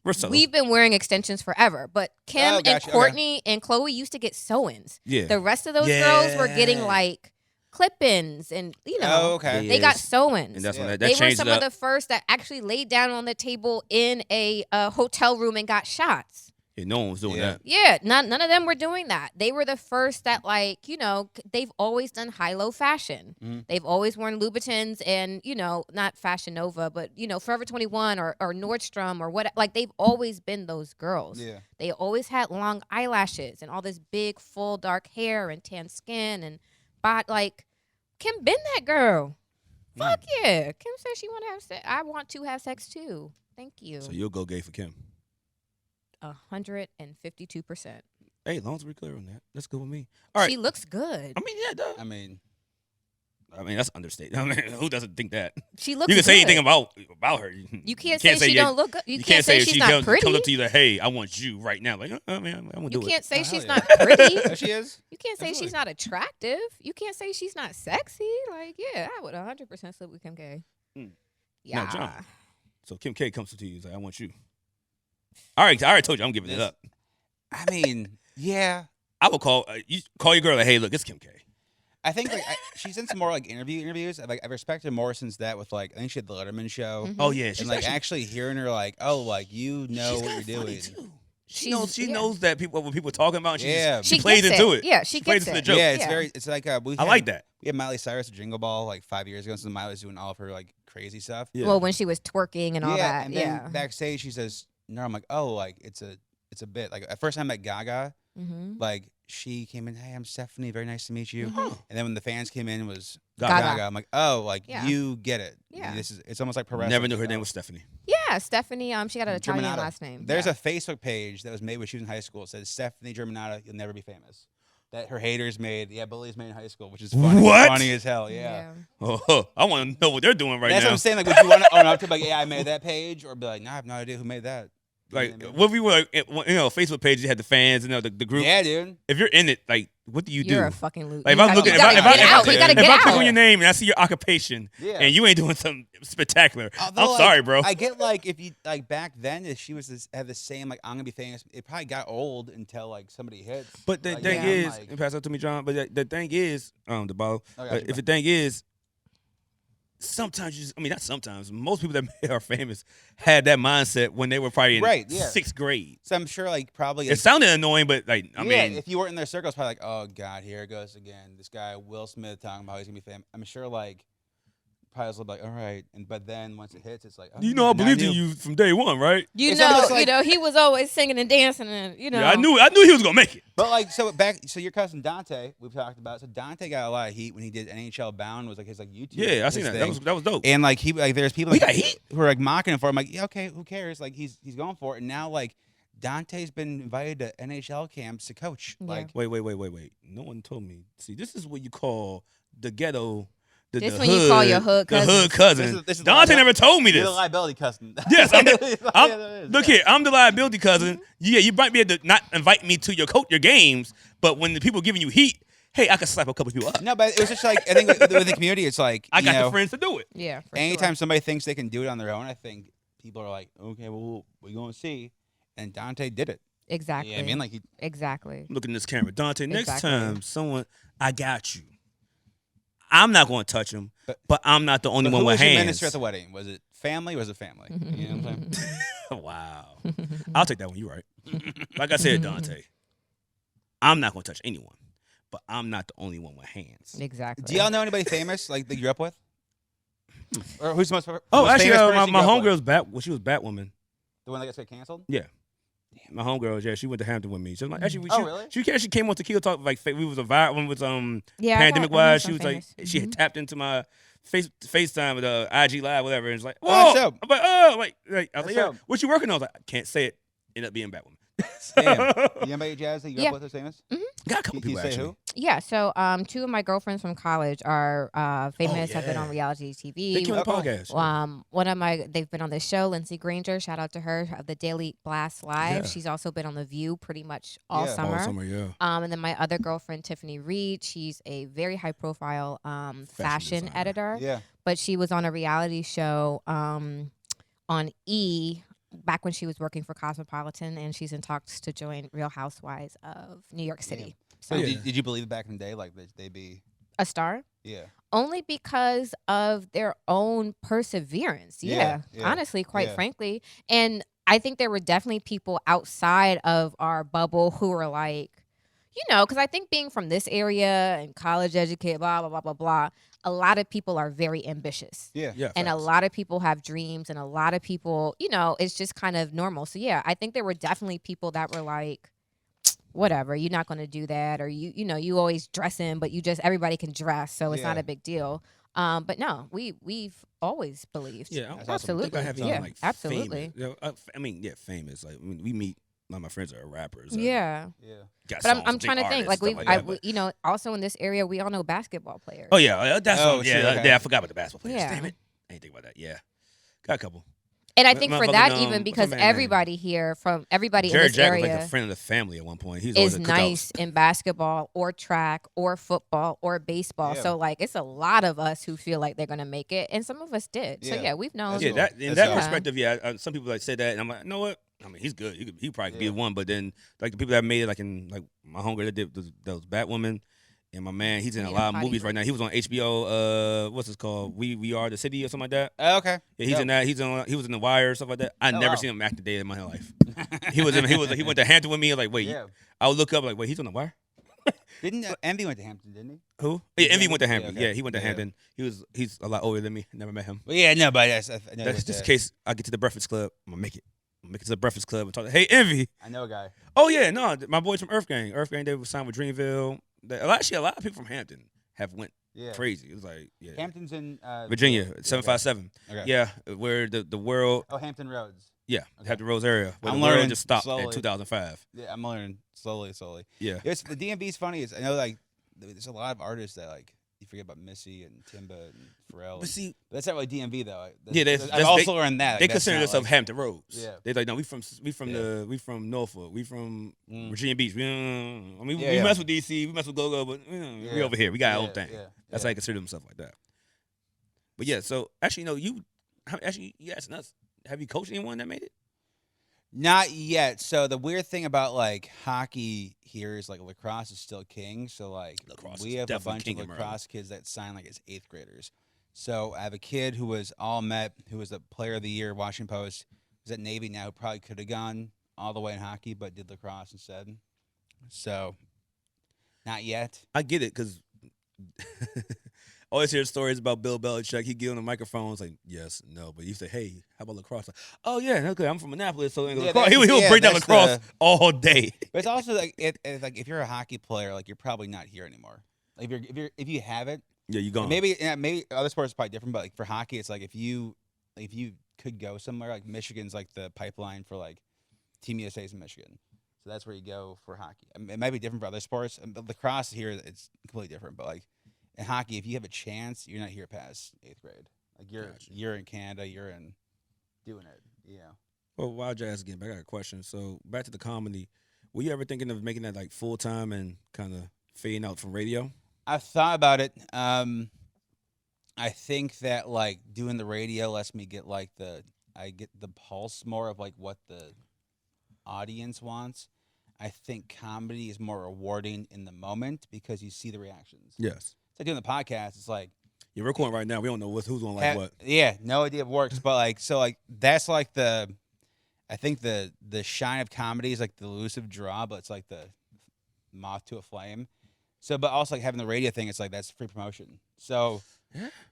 We're subtle. we've been wearing extensions forever, but Kim Oh, and gotcha, okay. Courtney and Chloe used to get sew-ins. Yeah. The rest of those girls were getting Yeah. like clip-ins and, you know, Oh, okay. they got Yes. sew-ins. And that's when Yeah. that They were changed some it of up. the first that actually laid down on the table in a hotel room and got shots. Yeah, no one was doing Yeah. that. Yeah, none of them were doing that. They were the first that, like, you know, they've always done high-low fashion. Mhm. They've always worn Louboutins and, you know, not Fashion Nova, but, you know, Forever 21 or Nordstrom or what. Like, they've always been those girls. Yeah. They always had long eyelashes and all this big, full, dark hair and tan skin and like, Kim been that girl. Fuck yeah. Kim said she want to have sex. I want to have sex too. Thank you. So you'll go gay for Kim. 152%. Hey, as long as we're clear on that, that's good with me. All right. She looks good. I mean, yeah, duh. I mean, that's understated. I mean, who doesn't think that? She looks You can say good. anything about her. You can't say she yeah, don't look good. You You can't say if she's she not comes pretty. up to you like, "Hey, I want you right now." Like, I mean, I'm gonna You do can't say Oh, she's hell not pretty. there she is. You can't say she's Absolutely. not attractive. You can't say she's not sexy. Like, yeah, I would 100% sleep with Kim K. Mm. Yeah. Now, John. So Kim K comes to you, he's like, "I want you." All right, I already told you I'm giving it This- up. I mean, yeah. I will call you. Call your girl like, "Hey, look, it's Kim K." I think like she's done some more like interviews. I've respected her more since that with like I think she had the Letterman show Mhm. Oh yeah, she's and like actually hearing her like you know she's what kinda you're funny, doing. too. She She's- knows. She yeah. knows that when people are talking about. She Yeah. she plays gets into it. Yeah, she plays gets into the it. joke. Yeah, it's Yeah. very. It's like I like that. We had Miley Cyrus at Jingle Ball like 5 years ago, so Miley was doing all of her like crazy stuff. Yeah. Well, when she was twerking and all that. and Yeah. then backstage she says, "No," I'm like, "Oh, like it's a bit." Like at first I met Gaga, Mm-hmm. like she came in, "Hey, I'm Stephanie. Very nice to meet you." Mhm. And then when the fans came in, it was Gaga. Gaga. I'm like, "Oh, like Yeah. you get it. Yeah. It's almost like pro wrestling." Never knew her name was Stephanie. Yeah, Stephanie. She got an Italian Germanotta. last name. There's yeah. a Facebook page that was made when she was in high school. It says Stephanie Germanotta, you'll never be famous. That her haters made. Yeah, Bullies made in high school, which is funny. What? Funny as hell. Yeah. Oh, I want to know what they're doing right That's now. what I'm saying. Like, would you want to own up to like, yeah, I made that page, or be like, no, I have no idea who made that. You know Like, what I mean? what we were, like, Facebook page, you had the fans, the group. Yeah, dude. If you're in it, like, what do you You're do? a fucking loser. Like, if I'm looking, if I click on your name and I see your occupation, Yeah. and you ain't doing something spectacular, Although, I'm like, sorry, bro. I get like if you like back then, if she was had the same like I'm gonna be famous, it probably got old until like somebody hits. But the Like, thing yeah, is, like- and pass that to me, John. But the thing is, the ball. I got you, If the thing is, sometimes you just, I mean, not sometimes. Most people that are famous had that mindset when they were probably in Right, yeah. 6th grade. So I'm sure like probably It sounded annoying, but like, I yeah, mean, if you weren't in their circle, it's probably like, oh god, here it goes again. This guy Will Smith talking about how he's gonna be famous. I'm sure like probably was like, all right, but then once it hits, it's like, oh, you know, I now believed in knew. you from day one, right? It's almost like- he was always singing and dancing and Yeah, I knew he was gonna make it. But like, so your cousin Dante, we've talked about. So Dante got a lot of heat when he did NHL Bound, was like his like YouTube. Yeah, I his seen that. thing. That was dope. And like there's people He like, got heat? who are like mocking him for. It. I'm like, yeah, okay, who cares? Like he's going for it. And now like Dante's been invited to NHL camps to coach. Yeah. Like Wait. No one told me. See, this is what you call the ghetto This when you call your hood the cousins. hood cousin. This is Dante never told me You're this. the liability cousin. Yes, Yeah, look here. I'm the liability cousin. Yeah, you might be able to not invite me to your games, but when the people giving you heat, hey, I can slap a couple people up. No, but it was just like I think with the community, it's like I got you know, the friends to do it. Yeah. For anytime sure. somebody thinks they can do it on their own, I think people are like, okay, well, we're gonna see. And Dante did it. Exactly. Yeah, I mean, like exactly. Look in this camera, Dante. Next Exactly. time, I got you. I'm not going to touch him, but I'm not the only one who with was your hands. minister at the wedding? Was it family? Was it family? You know what I'm saying? Wow. I'll take that one. You're right. Like I said, Dante, I'm not going to touch anyone, but I'm not the only one with hands. Exactly. Do y'all know anybody famous like that you grew up with? Or who's the most? Oh, most actually, famous person my you grew up with? homegirl's she was Batwoman. The one that got canceled? Yeah. My homegirl, yeah, she went to Hampton with me. She was like, actually, Oh, really? She actually came on Tequila Talk like we was a viral one with Yeah, pandemic I know wise. some She was famous. like she had tapped into my FaceTime with IG Live, whatever, and it's like, Oh, that's oh, dope. I'm like, oh, like I was That's like, yeah, dope. what you working on? I was like, I can't say it. Ended up being Batwoman. Damn. You anybody Jazz that you grew Yeah. up with that's famous? Got a couple Can you people say actually. who? Yeah, so two of my girlfriends from college are famous, have been on yeah. reality They TV. killed the podcast. They've been on this show, Lindsay Granger, shout out to her, of the Daily Blast Live. Yeah. She's also been on The View pretty much all Yeah. summer. All summer, yeah. And then my other girlfriend, Tiffany Reed, she's a very high profile fashion designer. editor, Yeah. but she was on a reality show on E! Back when she was working for Cosmopolitan, and she's in talks to join Real Housewives of New York City. So Yeah. did you believe back in the day like they'd be? A star? Yeah. Only because of their own perseverance. Yeah, yeah, Honestly, quite yeah. frankly. And I think there were definitely people outside of our bubble who were like, because I think being from this area and college educated, blah, blah, blah, blah, blah, a lot of people are very ambitious. Yeah. Yeah. And a facts. lot of people have dreams, and a lot of people, it's just kind of normal. So yeah, I think there were definitely people that were like, whatever, you're not going to do that, or you always dress in, but everybody can dress, so it's not Yeah. a big deal. But no, we've always believed. Yeah, That's awesome. absolutely. I have Yeah, like absolutely. Famous. Famous. Like we meet. A lot of my friends are rappers. Yeah. Yeah. Got But songs I'm with trying to big think, artists, like stuff that, but- also in this area, we all know basketball players. Oh yeah, that's Oh, yeah, true, okay. yeah. I forgot about the basketball players. Yeah. Damn it, I didn't think about that. Yeah, got a couple. And I think My for motherfucking, that, what's even my because man name? everybody here, from everybody Jared in this Jack was area, like a friend of the family at one point. He was always is at cookouts. nice in basketball or track or football or baseball. Yeah. So like it's a lot of us who feel like they're gonna make it, and some of us did. So Yeah. yeah, we've known. That's Yeah, cool. that in That's that cool. perspective, yeah. Some people like say that, and I'm like, you know what? I mean, he's good. He probably could be Yeah. the one, but then like the people that made it, like in like my homegirl that did those Batwoman, and my man, he's in a Yeah, lot of Potty movies Break. right now. He was on HBO. What's it called? We Are the City or something like that. Oh, okay. Yeah, he's in that. He was in The Wire, stuff like that. I Oh, never wow. seen him act a day in my whole life. He went to Hampton with me. Like, wait, Yeah. I would look up like, wait, he's on The Wire. Didn't Envy went to Hampton, didn't he? Who? Yeah, Envy Envy? went to Yeah, Hampton. okay. Yeah, he went to Yeah. Hampton. He's a lot older than me. Never met him. Well, yeah, no, but I know That's that, just in case I get to the Breakfast Club. I'm gonna make it. I'm gonna make it to the Breakfast Club and talk. Hey, Envy. I know a guy. Oh yeah, no, my boys from Earth Gang. Earth Gang, they were signed with Dreamville. Actually, a lot of people from Hampton have went Yeah. crazy. It was like, yeah, Hampton's in Virginia, yeah, 757. Okay. Yeah, where the world, Oh, Hampton Roads. yeah, Okay. Hampton Roads area. Where I'm the world learning just stopped slowly. in 2005. Yeah, I'm learning slowly. Yeah. It's the DMV's funny. I know like there's a lot of artists that like you forget about Missy and Timba and Pharrell. But see, But that's not really DMV though. Yeah, I've also learned that. they Like, that's consider not, themselves like, Hampton Roads. Yeah. They like, no, we from Yeah. we from Norfolk, we from Mm. Virginia Beach. I mean, Yeah, we yeah. mess with DC, we mess with Go-Go, but we Yeah. over here. We got our own Yeah, thing. yeah, That's yeah. how they consider themselves like that. But yeah, so actually, no, you asking us, have you coached anyone that made it? Not yet. So the weird thing about like hockey here is like lacrosse is still king. So like Lacrosse we is have a definitely bunch king of in Maryland. lacrosse kids that sign like as 8th graders. So I have a kid who was all Met, who was the player of the year, Washington Post, who's at Navy now, who probably could have gone all the way in hockey, but did lacrosse instead. So not yet. I get it because always hear stories about Bill Belichick. He get on the microphone, it's like yes, no, but you say, hey, how about lacrosse? Like, oh yeah, okay, I'm from Annapolis, so Yeah, lacrosse. that's- He'll yeah, break down that's lacrosse the- all day. But it's also like like if you're a hockey player, like you're probably not here anymore. Like if you have it, Yeah, you gone. maybe other sports are probably different, but like for hockey, it's like if you could go somewhere, like Michigan's like the pipeline for like Team USA's in Michigan, so that's where you go for hockey. I mean, it might be different for other sports. But lacrosse here, it's completely different. But like in hockey, if you have a chance, you're not here past 8th grade. Like Gotcha. you're in Canada, you're in doing it. Yeah. Well, while Jas again, I got a question. So back to the comedy. Were you ever thinking of making that like full time and kind of fading out from radio? I've thought about it. I think that like doing the radio lets me get like I get the pulse more of like what the audience wants. I think comedy is more rewarding in the moment because you see the reactions. Yes. So doing the podcast, it's like You're recording right now. We don't know who's going to like what. Yeah, no idea if it works, but like so like that's like I think the shine of comedy is like the elusive draw, but it's like the moth to a flame. So, but also like having the radio thing, it's like that's free promotion. So,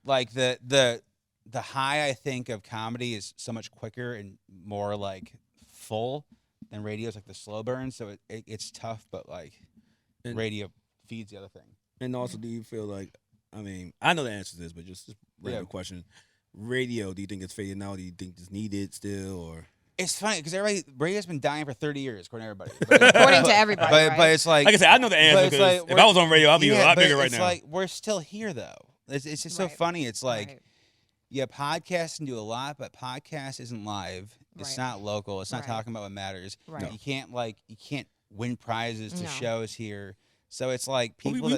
like the high I think of comedy is so much quicker and more like full than radio is like the slow burn. So it's tough, but like radio feeds the other thing. And also, do you feel like, I mean, I know the answer to this, but just random question. Radio, do you think it's fading out? Do you think it's needed still, or? It's funny because radio's been dying for 30 years, according to everybody. According to everybody, right? But it's like I said, I know the answer because if I was on radio, I'd be a lot bigger right now. It's like we're still here though. It's just so funny. It's like, yeah, podcasts can do a lot, but podcast isn't live. It's not local. It's not talking about what matters. Right. You can't win prizes to shows here. So it's like people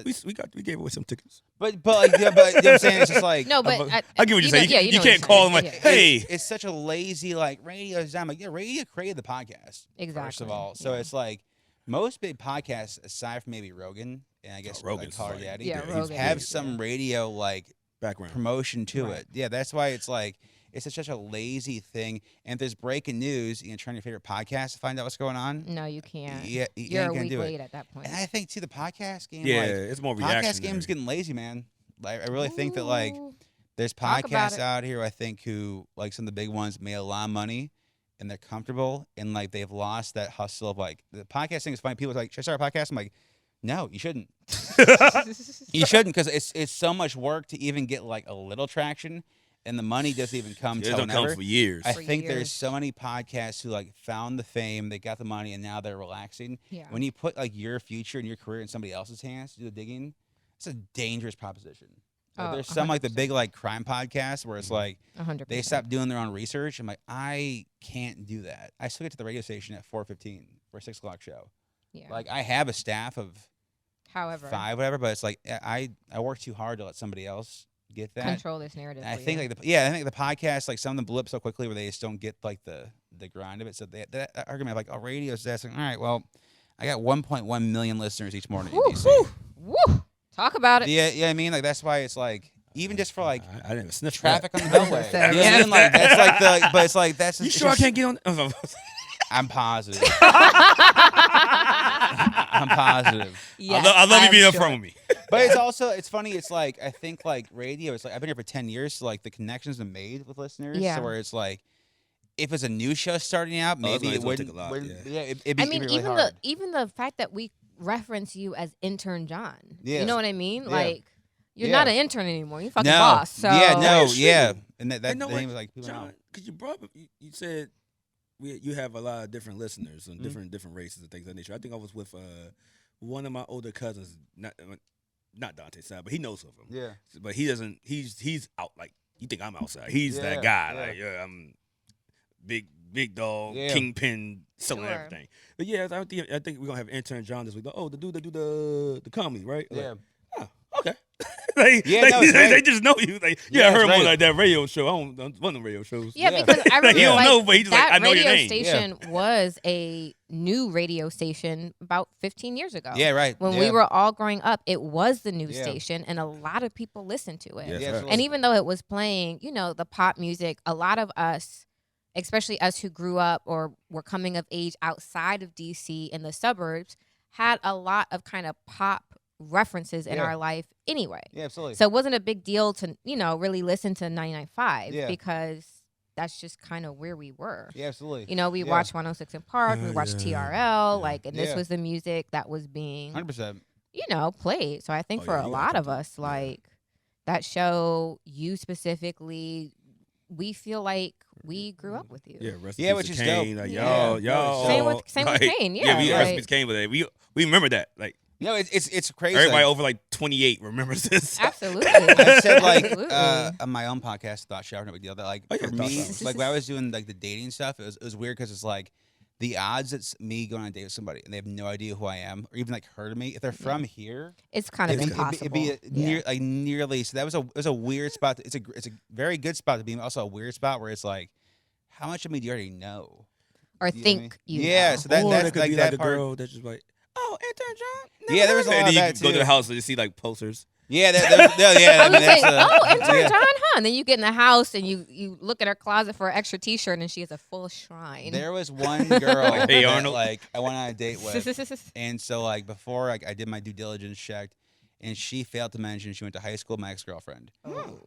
we gave away some tickets. But like you know what I'm saying? It's just like no, but I get what you're saying. You can't call them like, hey. It's such a lazy like radio design. Like radio created the podcast. Exactly. First of all, so it's like most big podcasts, aside from maybe Rogan and I guess Rogan's Caller like, Daddy, Rogan have some radio like background promotion to it. Yeah, that's why it's like. It's such a lazy thing. And if there's breaking news, you can turn your favorite podcast to find out what's going on. No, you can't. Yeah, you're a week late at that point. And I think, too, the podcast game, it's more reactionary. Podcast game's getting lazy, man. Like, I really think that, like, there's podcasts out here, I think, who, like, some of the big ones made a lot of money, and they're comfortable, and, like, they've lost that hustle of, like, the podcast thing is funny. People are like, should I start a podcast? I'm like, no, you shouldn't. You shouldn't, because it's so much work to even get, like, a little traction. And the money doesn't even come till whenever. It don't come for years. I think there's so many podcasts who like found the fame, they got the money, and now they're relaxing. Yeah. When you put like your future and your career in somebody else's hands to do the digging, it's a dangerous proposition. Like, there's some 100%. like the big like crime podcasts where it's like 100%. they stop doing their own research. I'm like, I can't do that. I still get to the radio station at 4:15 for a 6 o'clock show. Yeah. Like I have a staff of however 5, whatever, but it's like I work too hard to let somebody else get that. Control this narrative. I think I think the podcast, like some of them blew up so quickly where they just don't get like the grind of it. So that argument of like, radio's that's like, all right, well, I got 1.1 million listeners each morning. Woo, woo, woo. Talk about it. Yeah, I mean, like that's why it's like even just for like I didn't sniff traffic that. on the beltway. You know what I mean? Like that's like the, but it's like that's. You it's sure just, I can't get on? I'm positive. I'm positive. Yes, I love you being sure. upfront with me. But it's also funny. It's like I think like radio. It's like I've been here for 10 years, so like the connections are made with listeners. Yeah. So where it's like if it's a new show starting out, maybe it wouldn't. Take a lot, it'd I be mean, really hard. even the fact that we reference you as Intern John. Yeah. You know what I mean? Yeah. Like you're Yeah. not an intern anymore. You're fucking No. boss. So Yeah, no, That's true. yeah, and that I know the what, name was like people John, know. because you brought up, you said you have a lot of different listeners and different races and things of that nature. I think I was with one of my older cousins, not Dante's side, but he knows of him. Yeah. But he doesn't. He's out like you think I'm outside. He's Yeah, that guy. yeah. Like I'm big dog, Yeah. kingpin, selling Sure. everything. But yeah, I think we're gonna have Intern John this week. Oh, the dude that do the comedy, right? Like, Yeah. oh, okay. Like, Yeah, no, it's they great. just know you. Like, Yeah, I heard it's him on great. like that radio show. I don't one of the radio shows. Yeah, Yeah. because I remember He don't like, know, but he's just like, that I know your radio name. station was a new radio station about 15 years ago. Yeah, right. When yeah. we were all growing up, it was the news Yeah. station, and a lot of people listened to it. Yes, Yeah, sir. absolutely. And even though it was playing, the pop music, a lot of us, especially us who grew up or were coming of age outside of DC in the suburbs, had a lot of kind of pop references in Yeah. our life anyway. Yeah, absolutely. So it wasn't a big deal to, really listen to 99.5 Yeah. because that's just kind of where we were. Yeah, absolutely. We Yeah. watched 106 in Park, we watched TRL, and this Yeah. was the music that was being, 100%. played. So I think for a lot of us, that show, you specifically, we feel like we grew up with you. Yeah, rest Yeah, in which peace is to Kane. dope. Like, Yeah. y'all. Same with Kane, yeah, we like- rest in peace Kane, but we remember that. Like, it's crazy. Everybody like, over like 28 remembers this. Absolutely. I said like Absolutely. on my own podcast, Thought Shower, no big deal. That like Oh, yeah, for Thought me, Shower. like when I was doing like the dating stuff, it was weird because it's like the odds that me going on a date with somebody and they have no idea who I am or even like heard of me, if they're from here, It's kind of impossible. it'd be nearly. So that was a weird spot. It's a very good spot to be. Also a weird spot where it's like, how much of me do you already know? or You know what I think mean? you Yeah, know. so that Or that's it could like be that like a part. girl that's just like, oh, Intern John. Yeah, there was a lot and of then that you go to too. the house and you see like posters. Yeah, yeah. I I mean, was like, that's oh, Intern yeah. John, huh? And then you get in the house and you look at her closet for an extra T-shirt and she has a full shrine. There was one girl Like, hey, that, Arnold. like I went on a date with, and so like before like I did my due diligence check, and she failed to mention she went to high school with my ex-girlfriend,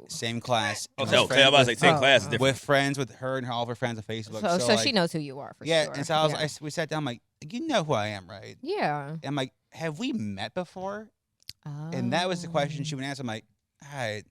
same class. Oh, and no, was I was about to say with- same class is Oh. different. with friends with her and all of her friends on Facebook. so like, she knows who you are for yeah, sure. and so I was, yeah. we sat down. I'm like, you know who I am, right? Yeah. And I'm like, have we met before? And that was the question she would answer. I'm like, all right.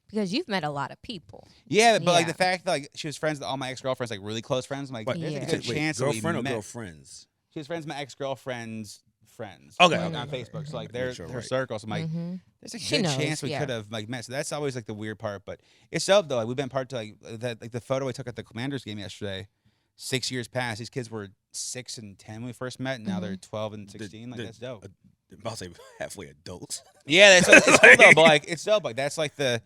Because you've met a lot of people. Yeah, but like Yeah. the fact that like she was friends with all my ex-girlfriends, like really close friends. I'm like, Wait, there's Yeah. a good chance that we girlfriend or met. girlfriends? She was friends with my ex-girlfriend's friends. Okay, like, okay, on okay. Facebook. So like Make they're sure, her right. circles. I'm like, Mhm. there's a She good knows, chance we yeah. could have like met. So that's always like the weird part. But it's dope though. Like we've been part to like that like the photo I took at the Commanders game yesterday. 6 years past. These kids were 6 and 10 when we first met, and now they're 12 and 16. Like that's dope. I'm about to say halfway adults. Yeah, that's it's cool though. But like it's dope. Like that's like that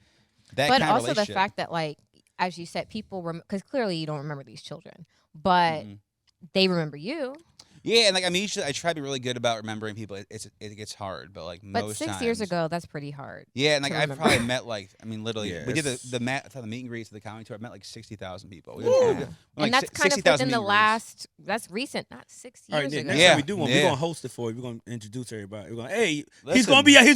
But kind of also the relationship. fact that, like, as you said, people because clearly you don't remember these children, but Mhm. they remember you. Yeah, and like I mean, usually I try to be really good about remembering people. It gets hard, but like But most 6 years times- ago, that's pretty hard. Yeah, and like to I've remember. probably met like I mean literally Yeah, we did it's- the meet and greets at the comedy tour. I met like 60,000 people. We Yeah. did, like, And that's kind of 60,000 within the meet and greets. last. That's recent, not 6 All years right, ago. next Yeah. time we do one, Yeah. we're gonna host it for you. We're gonna introduce everybody. We're gonna, hey, he's Listen.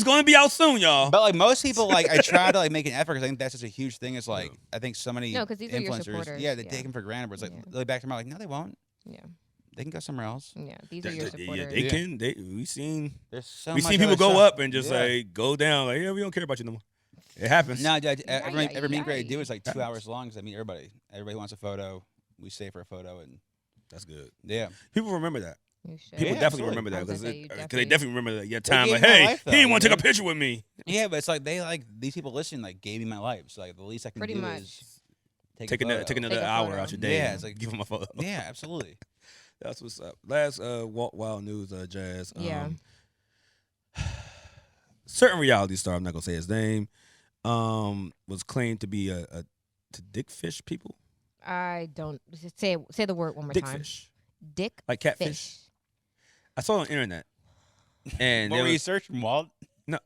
gonna be out soon, y'all. But like most people, like I try to like make an effort because I think that's such a huge thing. Is like I think so many No, 'cause these are your influencers, supporters, yeah, they yeah. take them for granted. Where it's like Yeah. really back to them, like no, they won't. Yeah, They can go somewhere else. yeah. These are your Yeah, supporters. they Yeah. can. We seen There's so we much seen people other go stuff. up and just Yeah. like go down. Like yeah, we don't care about you no more. It happens. No, every Yay, meet and greet I yay. do is like 2 Happens. hours long because I meet everybody. Everybody wants a photo. We stay for a photo, and That's good. yeah. People remember that. You should. People Yeah, definitely absolutely. remember I that was because gonna say, you they definitely- definitely remember that your time. gave Like, me my hey, life, he didn't though, want you to take a know? picture with me. Yeah, but it's like they like these people listening like gave me my life. So like the least I can Pretty do much. is take Take a another photo. take another Take a hour photo. out your day. Yeah, and it's like- give him a photo. Yeah, absolutely. That's what's up. Last Walt Wild News, Jazz. Yeah. Certain reality star, I'm not gonna say his name, was claimed to be to dickfish people. I don't say the word one more time. Dickfish, Dick like catfish. fish. I saw it on the internet, and What there were you was- searching, Walt? No.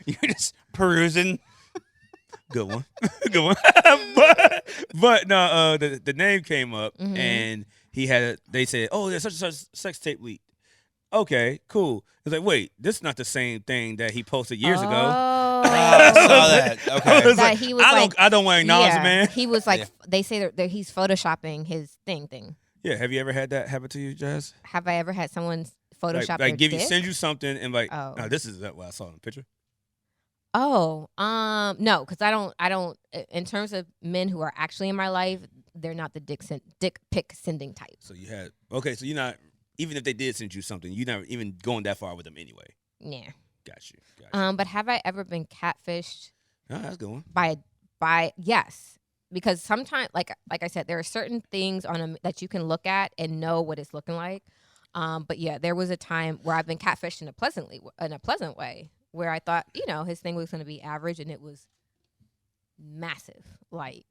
You're just perusing. good one, good one. but no, the name came up, Mhm. and he had. They said, "Oh, there's such and such sex tape leaked." Okay, cool. It's like, wait, this is not the same thing that he posted years ago. Oh. I saw that. I Okay. was That like, he was I don't want to acknowledge yeah, it, man. He was like, Yeah. they say that he's photoshopping his thing. Yeah, have you ever had that happen to you, Jazz? Have I ever had someone Photoshop Like their give you dick? send you something and like, Oh. no, this is what I saw in the picture. Oh, no, because I don't. In terms of men who are actually in my life, they're not the dick pic sending type. So you had so you're not even if they did send you something, you're not even going that far with them anyway. Yeah. Got you. But have I ever been catfished Oh, that's a good one. by yes? Because sometimes, like I said, there are certain things that you can look at and know what it's looking like. But yeah, there was a time where I've been catfished in a pleasant way, where I thought, his thing was going to be average, and it was massive. Like,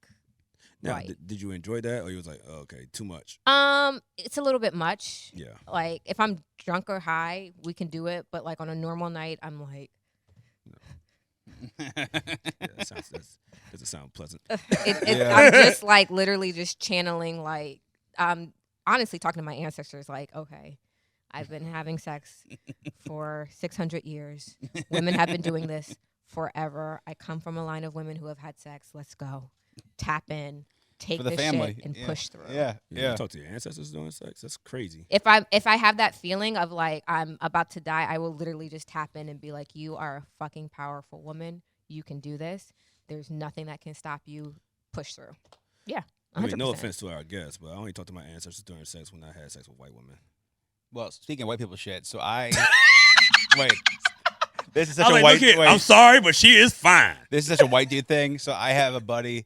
Now, right. did you enjoy that, or you was like, oh, okay, too much? It's a little bit much. Yeah. Like, if I'm drunk or high, we can do it. But like on a normal night, I'm like, Yeah, that doesn't sound pleasant. Yeah. I'm just like literally just channeling. Like, I'm honestly talking to my ancestors. Like, okay, I've been having sex for 600 years. Women have been doing this forever. I come from a line of women who have had sex. Let's go, tap in, take For the this family. shit and Yeah. push through. Yeah. You Yeah. talk to your ancestors doing sex. That's crazy. If I have that feeling of like I'm about to die, I will literally just tap in and be like, you are a fucking powerful woman. You can do this. There's nothing that can stop you. Push through. Yeah. 100%. I mean, no offense to our guests, but I only talk to my ancestors during sex when I had sex with white women. Well, speaking of white people shit, so I wait. This is I such was a like, white. look Wait, I'm sorry, but she is fine. this is such a white dude thing. So I have a buddy.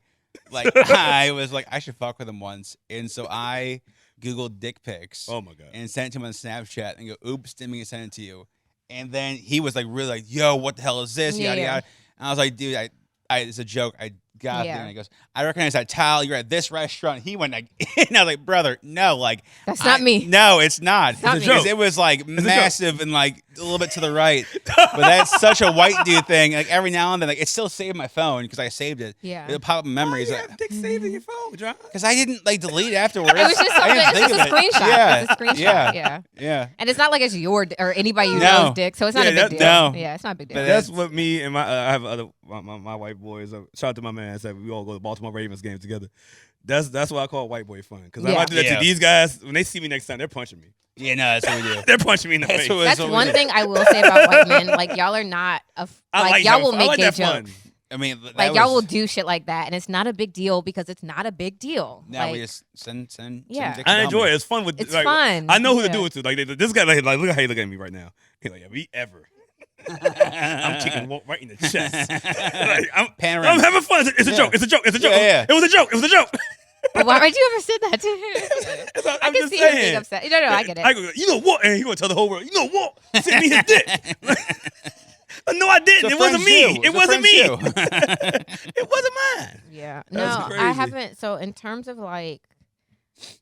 Like I was like, I should fuck with him once, and so I Googled dick pics. Oh my god. And sent it to him on Snapchat and go, oops, didn't mean to send it to you. And then he was like, really like, yo, what the hell is this? Yeah, Yada, yeah. yada. And I was like, dude, it's a joke. I got Yeah. there. And he goes, I recognize that towel. You're at this restaurant. He went like, and I was like, brother, no, like. That's not me. No, it's not. It's not me. Because it was like massive and like a little bit to the right. But that's such a white dude thing. Like every now and then, like it's still saved in my phone because I saved it. Yeah. It'll pop up in memories. You have dick saved in your phone, John. Because I didn't like delete afterwards. It was just I didn't something. It's think just a of it. screenshot. Yeah. It's a screenshot. Yeah. Yeah. Yeah. And it's not like it's your or anybody you No. know's dick, so it's not Yeah, a big deal. no. Yeah, it's not a big deal. But That's what me and I have other my white boys. Shout out to my man. I said we all go to Baltimore Ravens games together. That's why I call white boy fun. Because Yeah. I do that Yeah. to these guys. When they see me next time, they're punching me. Yeah, no, that's what we do. They're punching me in the That's face. what- That's what we one do. thing I will say about white men. Like y'all are not I y'all will I make like gay that fun. jokes. I mean, that Like y'all will was- do shit like that, and it's not a big deal because it's not a big deal. Now like, we just send Yeah. dicks I to enjoy me. it. It's fun with It's like, fun. I know who to Yeah. do it to. Like this guy, like look how he look at me right now. He's like, have we ever? I'm kicking Walt right in the chest. Like, I'm Panoramic. having fun. It's a Yeah. joke. It's a joke. It's a joke. Yeah. It was a joke. It was a joke. But why would you ever said that to him? I I'm can just see him saying. being upset. No, I get it. I go, you know what? And he gonna tell the whole world, you know what? Send me his dick. No, I didn't. So It wasn't friends me. do. It So wasn't me. friends do. It wasn't mine. Yeah. That's No, I crazy. haven't. So in terms of like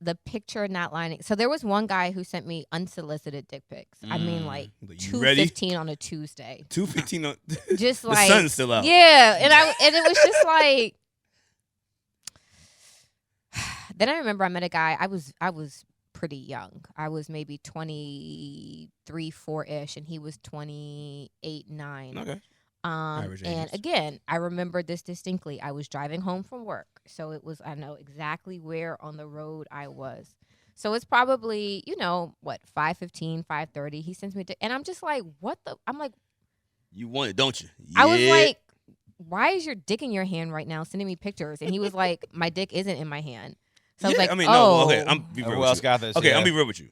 the picture not lining, so there was one guy who sent me unsolicited dick pics. I mean, like Like, you ready? 2:15 on a Tuesday. 2:15 on Just the like sun's still out. Yeah, and it was just like. Then I remember I met a guy. I was pretty young. I was maybe 23, 4-ish, and he was 28, 9. Okay. Average And ages. again, I remember this distinctly. I was driving home from work, so I know exactly where on the road I was. So it's probably 5:15, 5:30. He sends me, and I'm just like, what the? I'm like, You want it, don't you? I was Yeah. like, why is your dick in your hand right now? Sending me pictures, and he was like, my dick isn't in my hand. So I was Yeah, like, I mean, oh, no, okay, I'm be real Who with else you. got this? Okay, Yeah. I'll be real with you.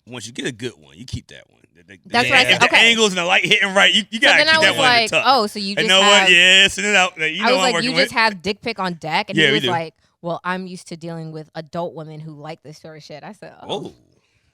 Once you get a good one, you keep that one. That's what I if said. the Okay. angles and the light hitting right, you So gotta then keep I that was one in like, the tuck. oh, so you just You know have, what? Yeah, send it out. Like, you know I was what I'm like, working you with. just have dick pic on deck, and Yeah, he we was do. like, well, I'm used to dealing with adult women who like this sort of shit. I said, oh, Oh,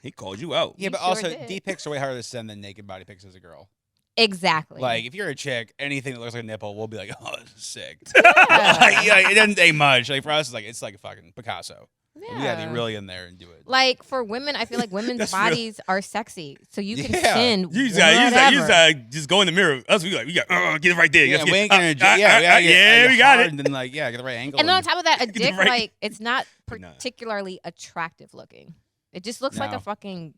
he called you out. Yeah, You but sure also did. D pics are way harder to send than naked body pics as a girl. exactly. Like if you're a chick, anything that looks like a nipple, we'll be like, oh, this is sick. yeah. Like, yeah, it doesn't take much. Like for us, it's like a fucking Picasso. Yeah. You gotta be really in there and do it. Like for women, I feel like women's That's real. bodies are sexy, so you can Yeah. send You just whatever. gotta just go in the mirror. Us, we get it right there. Yeah, Let's we get- ain't gonna. we got it. And then yeah, get the right angle. And then on top of that, a Get the dick, right- like, it's not Nah. particularly attractive looking. It just looks like No. a fucking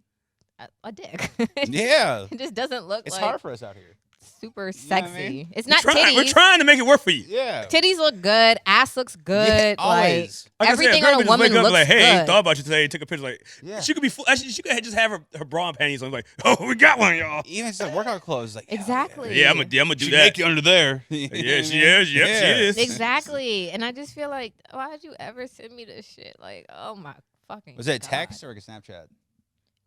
a dick. yeah, It just doesn't look it's like hard for us out here. super know what I sexy. mean? It's not We're titties. trying to make it work for you. Yeah, Titties look good. Ass looks good. Yeah, like always. Like I said, everything girl on a could just woman wake up looks like, hey, good. thought about you today. Took a picture. Like Yeah. she could be full. Actually, she could just have her bra and panties on. Like, oh, we got one, y'all. Even some workout clothes. Like Exactly. Yeah, I'm gonna do She that. make you under there. Yeah, she is. Yep, Yeah. she is. Exactly. And I just feel like, why did you ever send me this shit? Like, oh my fucking Was it a God. text or like a Snapchat?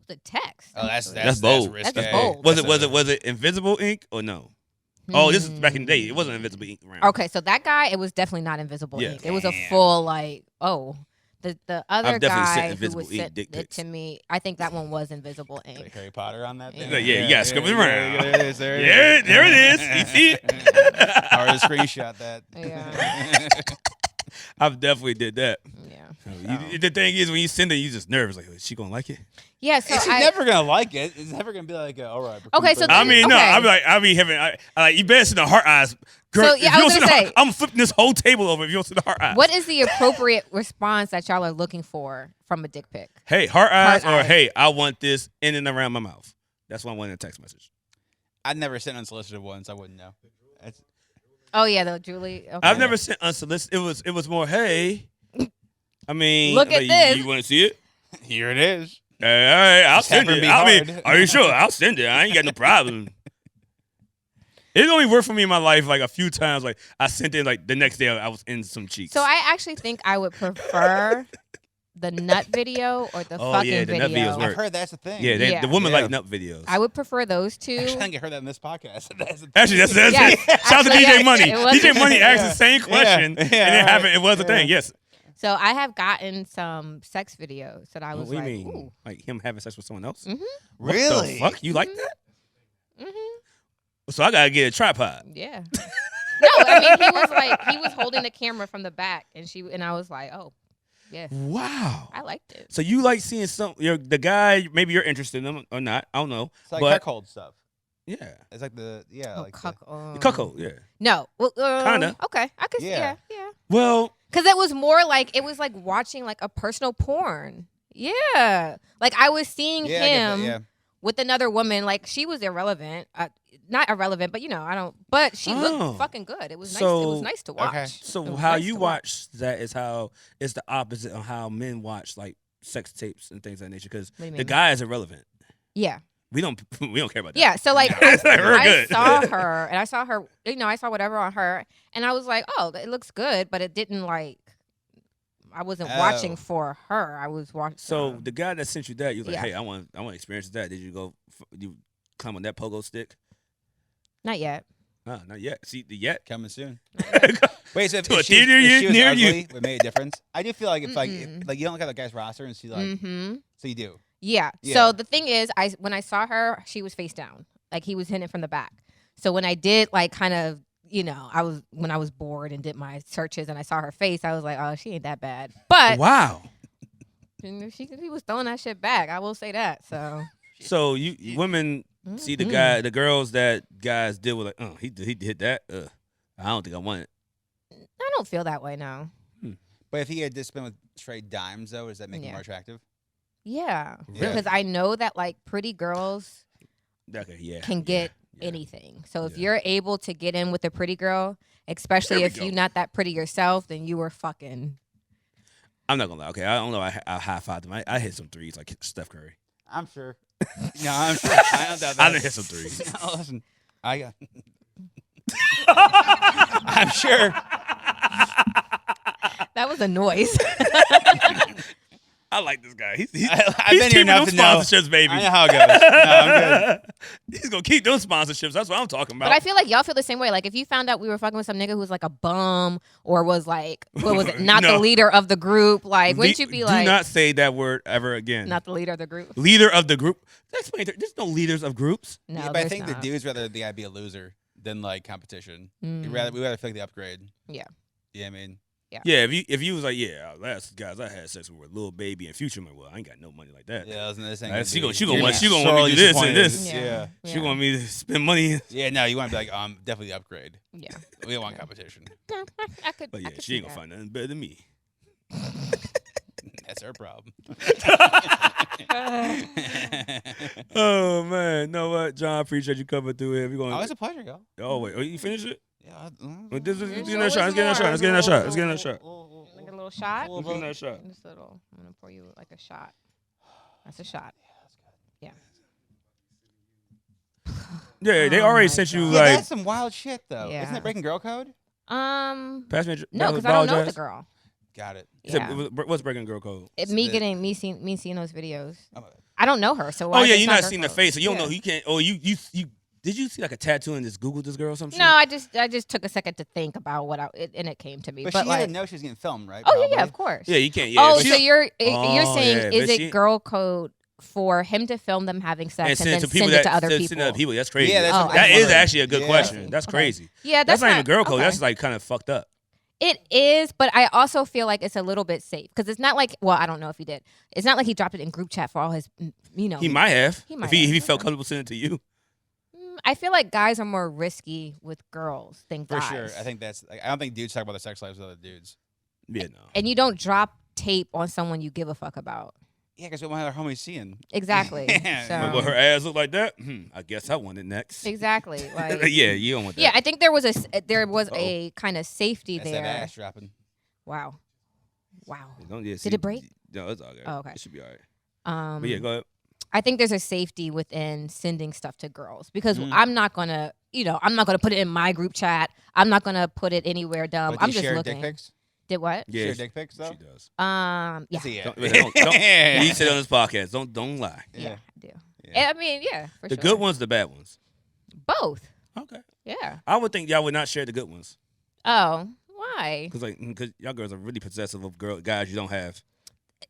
The text. Oh, that's actually. That's bold. risky. That's bold. Was it invisible ink or no? Oh, this is back in the day. It wasn't invisible ink around. Okay, so that guy, it was definitely not invisible Yeah. ink. It was a Damn. full like, oh. The other I've definitely sent guy who invisible was ink sent dick it pics. to me, I think that one was invisible Like ink. Harry Potter on that thing. Yeah, you gotta scoop it around. There it is. There it Yeah, is. there it is. You see it? Hard to screenshot that. Yeah. I've definitely did that. Yeah. The thing is, when you send it, you just nervous. Like, is she gonna like it? Yeah, so She's never gonna like it. It's never gonna be like, all right. Okay, so I mean, no. Okay. I be having. I like you better send the heart eyes. Girl, So, if yeah, you I don't was send gonna the heart- say- I'm flipping this whole table over if you don't send the heart eyes. what is the appropriate response that y'all are looking for from a dick pic? Hey, heart eyes, Heart or eyes. hey, I want this in and around my mouth. That's what I want in a text message. I'd never sent unsolicited ones. I wouldn't know. That's, Oh yeah, though, Julie. Okay. I've never sent unsolicited. It was more, hey. I mean, Look at like, this. You want to see it? here it is. All right, I'll Just have send her it. be I mean, hard. are you sure? I'll send it. I ain't got no problem. It only worked for me in my life like a few times. Like I sent it like the next day I was in some cheeks. So I actually think I would prefer the nut video or the fucking yeah, the nut video. videos work. I've heard that's the thing. Yeah, Yeah. the women Yeah. like nut videos. I would prefer those two. Actually, I think I heard that in this podcast. Actually, that's Yes, it. Shout out to actually, DJ yes, Money. it was- DJ Money asked Yeah. the same question, Yeah. and Yeah, it happened. It was a Yeah. thing. Yes. So I have gotten some sex videos that I What was do you like, mean? ooh. Like him having sex with someone else? Mhm. What Really? the fuck? You like that? Mhm. So I gotta get a tripod. Yeah. No, I mean he was holding the camera from the back, and I was like, oh, yeah, Wow. I liked it. So you like seeing the guy? Maybe you're interested in him or not? I don't know. It's like But- cuckold stuff. Yeah. It's like the Oh, like the- cuckold. Cuckold. Yeah. No, well, Kinda. Okay, I could see. Yeah. Yeah. Well, Because it was more like watching like a personal porn. Yeah, like I was seeing yeah, I get that, him yeah. with another woman. Like she was irrelevant, not irrelevant, but I don't. But she Oh. looked fucking good. It was nice. It So- was nice to watch. Okay. It so was how nice you to watch that is how it's the opposite of how men watch like sex tapes and things of that nature. Because What do you the mean? guy is irrelevant. Yeah, We don't care about that. yeah. So like It's like, we're I good. saw her, and I saw her. I saw whatever on her, and I was like, oh, it looks good, but it didn't like. I wasn't watching Oh. for her. I was watching. So the guy that sent you that, you was like, Yeah. hey, I want to experience that. Did you go? You climb on that pogo stick? not yet. Not yet. See the yet. Coming soon. Not yet. Wait, so if, To a if she was, theater if she was near you. ugly, would make a difference. I do feel like if like Mm-mm. like you don't look at the guy's roster and see like Mm-hmm. so you do. Yeah. Yeah. So the thing is, when I saw her, she was face down. Like he was hitting it from the back. So when I did like kind of, when I was bored and did my searches and I saw her face, I was like, oh, she ain't that bad. But Wow. he was throwing that shit back. I will say that. So So you women see the girls that guys deal with like, oh, he did that. I don't think I want it. I don't feel that way now. But if he had just been with straight dimes though, does that make him Yeah. more attractive? Yeah. Yeah. Because I know that like pretty girls Okay, yeah. can get yeah. anything. So if Yeah. you're able to get in with a pretty girl, especially There we if go. you're not that pretty yourself, then you were fucking. I'm not gonna lie. Okay, I don't know. I high five them. I hit some threes like Steph Curry. I'm sure. No, I'm sure. I don't doubt that. I done hit some threes. No, listen, I got. I'm sure. That was a noise. I like this guy. He's I've he's been here keeping enough those to know. sponsorships, baby. I know how it goes. No, I'm good. He's gonna keep those sponsorships. That's what I'm talking about. But I feel like y'all feel the same way. Like if you found out we were fucking with some nigga who was like a bum or was like, what was it, not No. the leader of the group, like wouldn't you be like, do not say that word ever again. not the leader of the group? Leader of the group. Explain. There's no leaders of groups. No, Yeah, but I there's think not. the dudes rather the guy be a loser than like competition. We Mm. rather feel like the upgrade. Yeah. Yeah, I mean. Yeah, if you was like, yeah, last guys I had sex with were Lil Baby and Future, I'm like, well, I ain't got no money like that. Yeah, I was gonna say. She gonna you're want me sorely to do this and disappointed. this. Yeah. She want me to spend money. Yeah, no, you want to be like, definitely the upgrade. Yeah. We don't want competition. No, I could. But I yeah, could she see ain't gonna that. find nothing better than me. That's her problem. Oh man, know what, John? Appreciate you coming through here. We Oh, going. it's a pleasure, yo. Oh wait, you finish it? Yeah. Let's get There's that shot. Let's get that always shot. Let's get that shot. Let's get that shot. Like a little shot. Let's get that shot. Just a little. I'm gonna pour you like a shot. That's a shot. Yeah, they Oh already my sent you God. Yeah, like. that's some wild shit, though. Yeah. Isn't that breaking girl code? No, Pass me. because I don't know the girl. Got it. Yeah. What's breaking girl code? Me seeing those videos. Oh, I don't know her, so why Oh is yeah, it you're not girl seeing the code? face, so you don't Yeah. know. You can't. Oh, you did you see like a tattoo and just Googled this girl or something? No, I just took a second to think about what and it came to me. But But she like, didn't know she was getting filmed, right? oh yeah, Probably. of course. Yeah, you can't. Yeah. Oh, if she- so you're Oh, saying yeah, is but it she- girl code for him to film them having sex and send then it to people send it to that other send people? it to people. That's crazy. Yeah, that's Oh, what that I is wondered. actually a good Yeah. question. That's Okay. crazy. Yeah, That's not even girl code. okay. That's like kind of fucked up. It is, but I also feel like it's a little bit safe because it's not like. Well, I don't know if he did. It's not like he dropped it in group chat for all his. He might have. He might if he have. felt Okay. comfortable sending it to you. I feel like guys are more risky with girls than For guys. sure. I think that's. Like, I don't think dudes talk about their sex lives with other dudes. Yeah, no. And you don't drop tape on someone you give a fuck about. Yeah, because what my other homie's seeing. Exactly. Yeah. So But her ass look like that? I guess I want it next. exactly. Like Yeah, you don't want that. yeah, I think there was Uh-oh. a kind of safety That's there. that ass dropping. Wow. Did it break? No, it's all good. Oh, okay. It should be all right. But yeah, go ahead. I think there's a safety within sending stuff to girls because Mm. I'm not gonna put it in my group chat. I'm not gonna put it anywhere dumb. But I'm you just share looking. dick pics? Did what? Yeah, Share dick pics though. she does. Yeah. Don't he said on this podcast. Don't lie. Yeah, I do. Yeah. I mean, yeah, for The sure. good ones, the bad ones. Both. Okay. Yeah. I would think y'all would not share the good ones Oh, why? because y'all girls are really possessive of guys you don't have.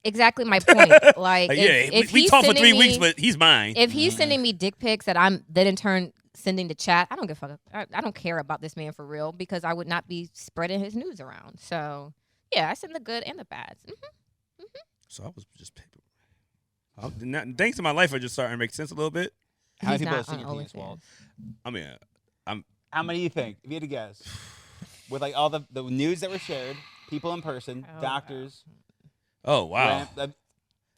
Exactly my point. Like, if we he's talked for sending 3 weeks, me- but he's mine. If he's sending me dick pics that I'm then in turn sending to chat, I don't give a fuck. I don't care about this man for real because I would not be spreading his news around. So yeah, I send the good and the bads. So I was just things in my life are just starting to make sense a little bit. How many He's people not have seen on your penis, OnlyFans. Walt? I mean, How many do you think? If you had to guess, with like all the news that were shared, people in person, Oh, doctors. oh wow, If I already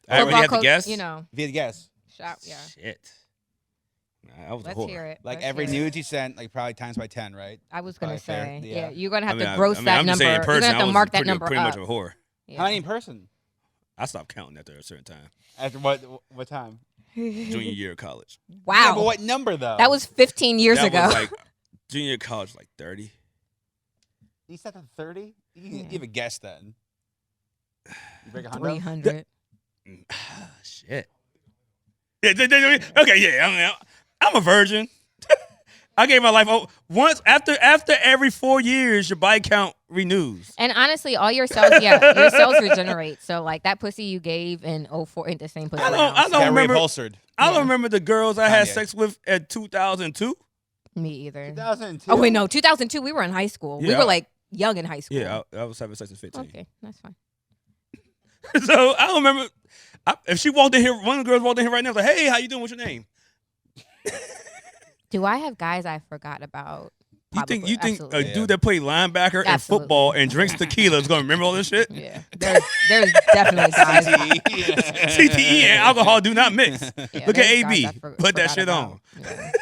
Football have to coach, guess. You know, you had to guess, shout. Yeah. Shit. Nah, I was Let's a whore. hear it. like Let's every hear it. news you sent, like probably times by 10, right? I was gonna Probably fair, say, yeah. you're gonna have I mean, to gross that I'm number. just saying in person, You're gonna I have to was mark that pretty, number pretty much up. a whore. Yeah. How many in person? I stopped counting after a certain time. After what time? Junior year of college. Wow. Yeah, but what number though? That was 15 years that ago. was like junior year of college, like 30. You said that 30? You Yeah. have a guess then. You break 100? 300. Shit. Yeah, okay, yeah. I'm a virgin. I gave my life once after every 4 years. Your body count renews. And honestly, all your cells, your cells regenerate. So like that pussy you gave in 04 ain't the same pussy. I don't- now. I don't Got remember- reupholstered. I Yeah. don't remember the girls I had Kanye. sex with at 2002. Me either. 2002. Oh wait, no, 2002. We were in high school. We Yeah. were like young in high school. Yeah, I was having sex at 15. Okay, that's fine. So I don't remember if she walked in here. One of the girls walked in here right now. Like, hey, how you doing? What's your name? Do I have guys I forgot about? You think Probably, a absolutely. dude that played linebacker in Absolutely. football and drinks tequila is gonna remember all this shit? Yeah, there's definitely guys. CTE and alcohol do not mix. Yeah, Look at there's AB. guys I Put that forgot shit about. on. Yeah.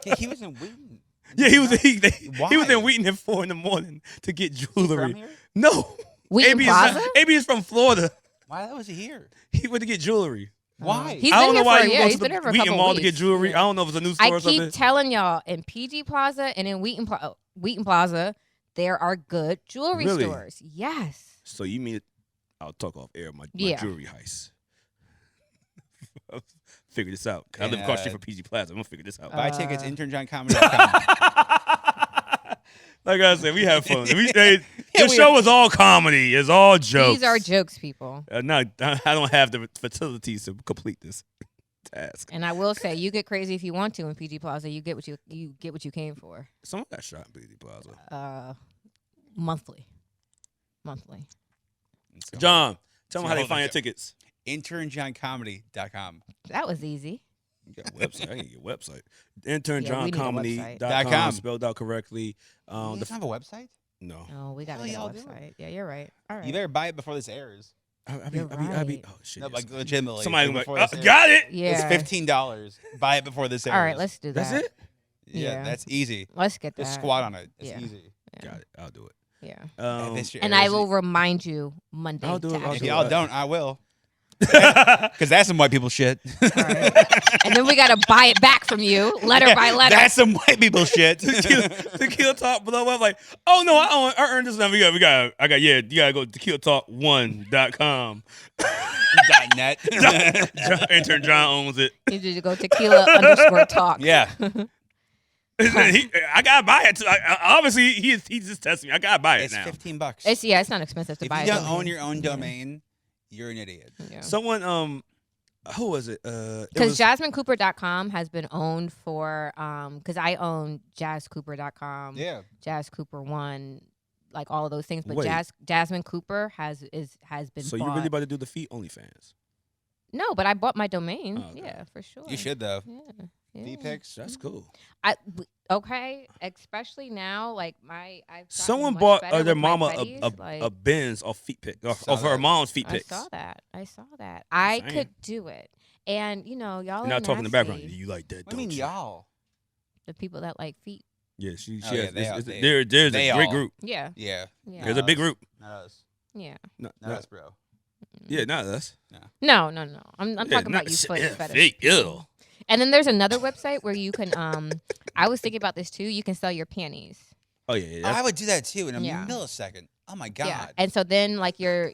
Yeah, he was in Wheaton. Yeah, he was he was Why? in Wheaton at 4 a.m. to get From jewelry. here? No, Wheaton AB Plaza? AB is from Florida. Why was he here? He went to get jewelry. Why? He's I don't been know here why for, you yeah, go he's to been the here for a Wheaton couple Mall to get weeks. jewelry. Yeah. I don't know if it's a new store I or something. keep telling y'all in PG Plaza and in Wheaton Plaza, there are good jewelry Really? stores. Yes. So you mean I'll talk off air my Yeah. jewelry heist. Figure this out. 'Cause I And, live across the street from PG Plaza. I'm gonna figure this out. Buy tickets, internjohncomedy.com. Like I said, we have fun. The we show is all comedy. It's all jokes. These are jokes, people. No, I don't have the facilities to complete this task. And I will say, you get crazy if you want to in PG Plaza. You get what you came for. Someone got shot in PG Plaza. Monthly. John, tell them how they Hold find on. your tickets. internjohncomedy.com. That was easy. You got a website. I need your website. Yeah, we need a InternJohnComedy.com. .com. Spelled out correctly. You guys have a website? No. Oh, we got to Hell, get a y'all do website. Yeah, you're right. All right. You better buy it before this airs. I You're be, right. oh shit. No, yes. like legitimately. Somebody like, like, before this airs. got it. Yeah. It's $15. Buy it before this airs. All right, let's do that. That's it. Yeah, Yeah. that's easy. Let's get that. Just squat on it. It's Yeah. easy. Yeah. Got it. I'll do it. Yeah. This year And I airs, will remind you Monday. I'll do to it, I'll If do actually- y'all it. don't, I will. Because that's some white people shit. All right. And then we got to buy it back from you, letter by letter. That's some white people shit. Tequila Talk below. I'm like, oh no, I earned this number. You gotta go to tequilatalk1.com. .net. Intern John owns it. You need to go tequila_talk. Yeah. I gotta buy it. Too. Obviously, he just testing me. I gotta buy it It's now. $15. It's not expensive to If buy you it. don't own your own domain, you're an idiot. Yeah. Someone, who was it? Because JasmineCooper.com has been owned for, because I own JasCooper.com, Yeah. Jas Cooper 1, like all of those things. But Wait. Jasmine Cooper has been So bought. you really about to do the feet OnlyFans? No, but I bought my domain. Oh, okay. Yeah, for sure. You should, though. Yeah. Feet pics. That's cool. Okay, especially now, like I've gotten Someone much bought better their with my mama petties, like, a Benz off feet pic, Saw of her that. mom's feet I pics. saw that. I Saying. could do it, and y'all You're are not talking in the background. nasty. You like that? What do you mean, don't you? y'all? The people that like feet. Yeah, she Oh, yeah, has. they are- There's they a great all- group. Yeah, Yeah. yeah, There's a big group. Not us. yeah. Not Not us, bro. yeah, not us. No. I'm Yeah, talking not- about you foot yeah, fetish. fake, ew. And then there's another website where you can. I was thinking about this too. You can sell your panties. Oh yeah, I would do that too in a Yeah. millisecond. Oh my God. Yeah. And so then like your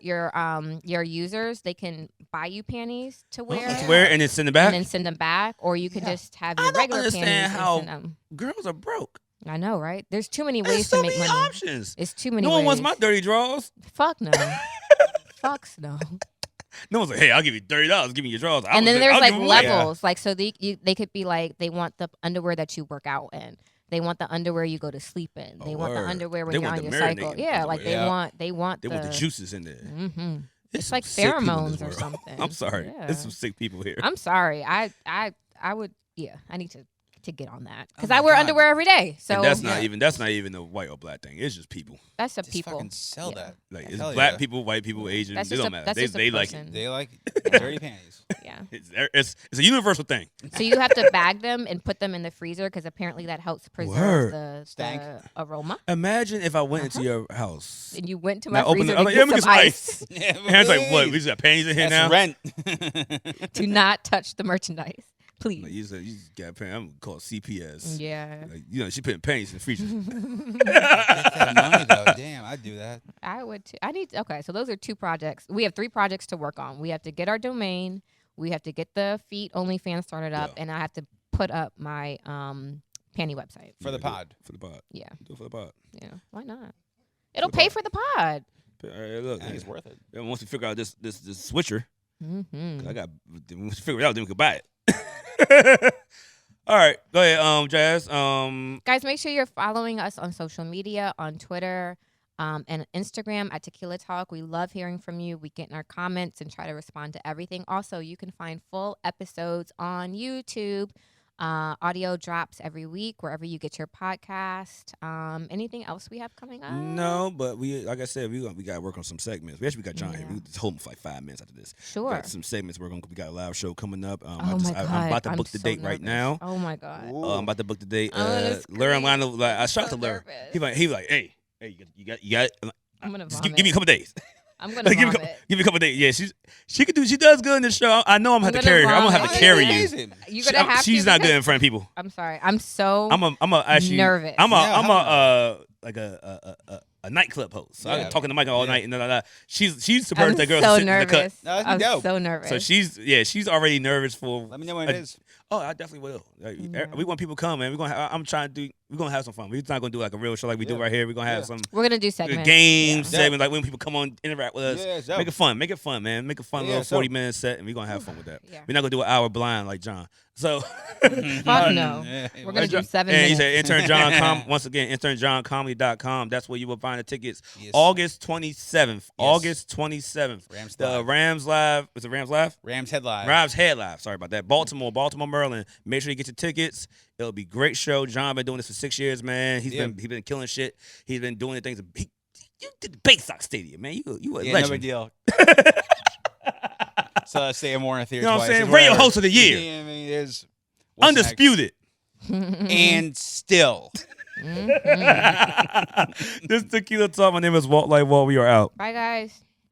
users, they can buy you panties to wear. To wear and then send it back. And then send them back, or you can just have your I don't regular understand panties how and send them. girls are broke. I know, right? There's too many There's ways so to make many money. options. It's too many No ways. one wants my dirty drawers. Fuck no. Fucks no. No one's like, hey, I'll give you $30. Give me your drawers. And then there's I'll like give them away. levels. Like, so they could be like, they want the underwear that you work out in. They want the underwear you go to sleep in. They want the word. underwear when They you're want on the your cycle. marinating Yeah, like underwear. they want They want the juices in there. Mm-hmm. It's some like sick people in this pheromones or world. something. I'm sorry. Yeah. There's some sick people here. I'm sorry. I would. Yeah, I need to get on that because Oh I my wear God. underwear every day. So and that's not even a white or black thing. It's just people. that's a Just people. fucking sell Yeah. that. Like it's Hell black yeah. people, white people, Asian. That's They just don't a- matter. that's just a They like it. person. They like dirty panties. Yeah. It's a universal thing. So you have to bag them and put them in the freezer because apparently that helps preserve Word. the Stank. aroma. Imagine if I went into your house. And you went to Now my open freezer it. I'm to like, get let me some get some ice. Yeah, And it's like, what? We please. just got panties in here That's now. rent. Do not touch the merchandise, please. Like, you just got panties. I'm called CPS. Yeah. Like, you know, she putting panties in the freezer. Get that money though. Damn, I'd do that. I would too. Okay, so those are 2 projects. We have 3 projects to work on. We have to get our domain, we have to get the feet OnlyFans started up, Yeah. and I have to put up my panty website. For the pod. For the pod. Yeah. Do it for the pod. Yeah. Why not? It'll the pay pod. for the pod. All right, look, I think it's worth it. and once we figure out this switcher, Mm-hmm. I got. Once we figure it out, then we can buy it. All right, go ahead, Jazz. Guys, make sure you're following us on social media, on Twitter, and Instagram at Tequila Tlk. We love hearing from you. We get in our comments and try to respond to everything. Also, you can find full episodes on YouTube. Audio drops every week wherever you get your podcast. Anything else we have coming up? No, but like I said, we got to work on some segments. We got John here. Yeah. We just hold him for like 5 minutes after this. Sure. Got some segments we got a live show coming up. Oh my God. I'm about to book the so date right nervous. now. Oh my God. I'm about to book the date. I'm gonna Lauren scream. Lionel, like I shot so to Lauren. nervous. He like, hey, you got. I'm gonna Just vomit. give me a couple days. I'm gonna Like, vomit. give me a couple days. Yeah, she does good in this show. I know I'm gonna have to carry her. I'm gonna have to vomit. carry you. Amazing. You're gonna have to. She's not good because- in front of people. I'm sorry. I'm so I'm a actually nervous. I'm Yeah, like a nightclub host. So I Yeah. can talk in the mic all Yeah. night and da. She's I'm subverted that girl so sitting in the cut. nervous. No, that'd be I'm dope. so nervous. So she's already nervous for. Let me know when it is. Oh, I definitely will. Like, Yeah. We want people to come, man. We're gonna have some fun. We're not gonna do like a real show like we do right here. We're gonna have some We're gonna do segments. games, Yeah. segments, like when people come on, interact with us. Yeah, it's dope. Make it fun, man. Make a fun Yeah, little it's dope. 40-minute set, and we're gonna have fun with that. Yeah. We're not gonna do an hour blind like John. So Fuck no. Yeah. We're gonna do 7 and minutes. he said Intern John once again, internjohncomedy.com. That's where you will find the tickets. Yes. August 27th. August 27th. Rams The Live. Rams Live. Is it Rams Live? Rams Head Live. Rams Head Live. Sorry about that. Baltimore, Maryland. Make sure you get your tickets. It'll be a great show. John been doing this for 6 years, man. He's been killing shit. He's been doing the things. You did the Bay Sox Stadium, man. You a Yeah, legend. no big deal. So let's say I'm more in theory. You know what I'm twice. saying? It's Radio whatever. host of the year. Yeah, I mean, there's what's Undisputed. next? And still. Mhm. This is Tequila Talk. My name is Walt. We are out. Bye, guys.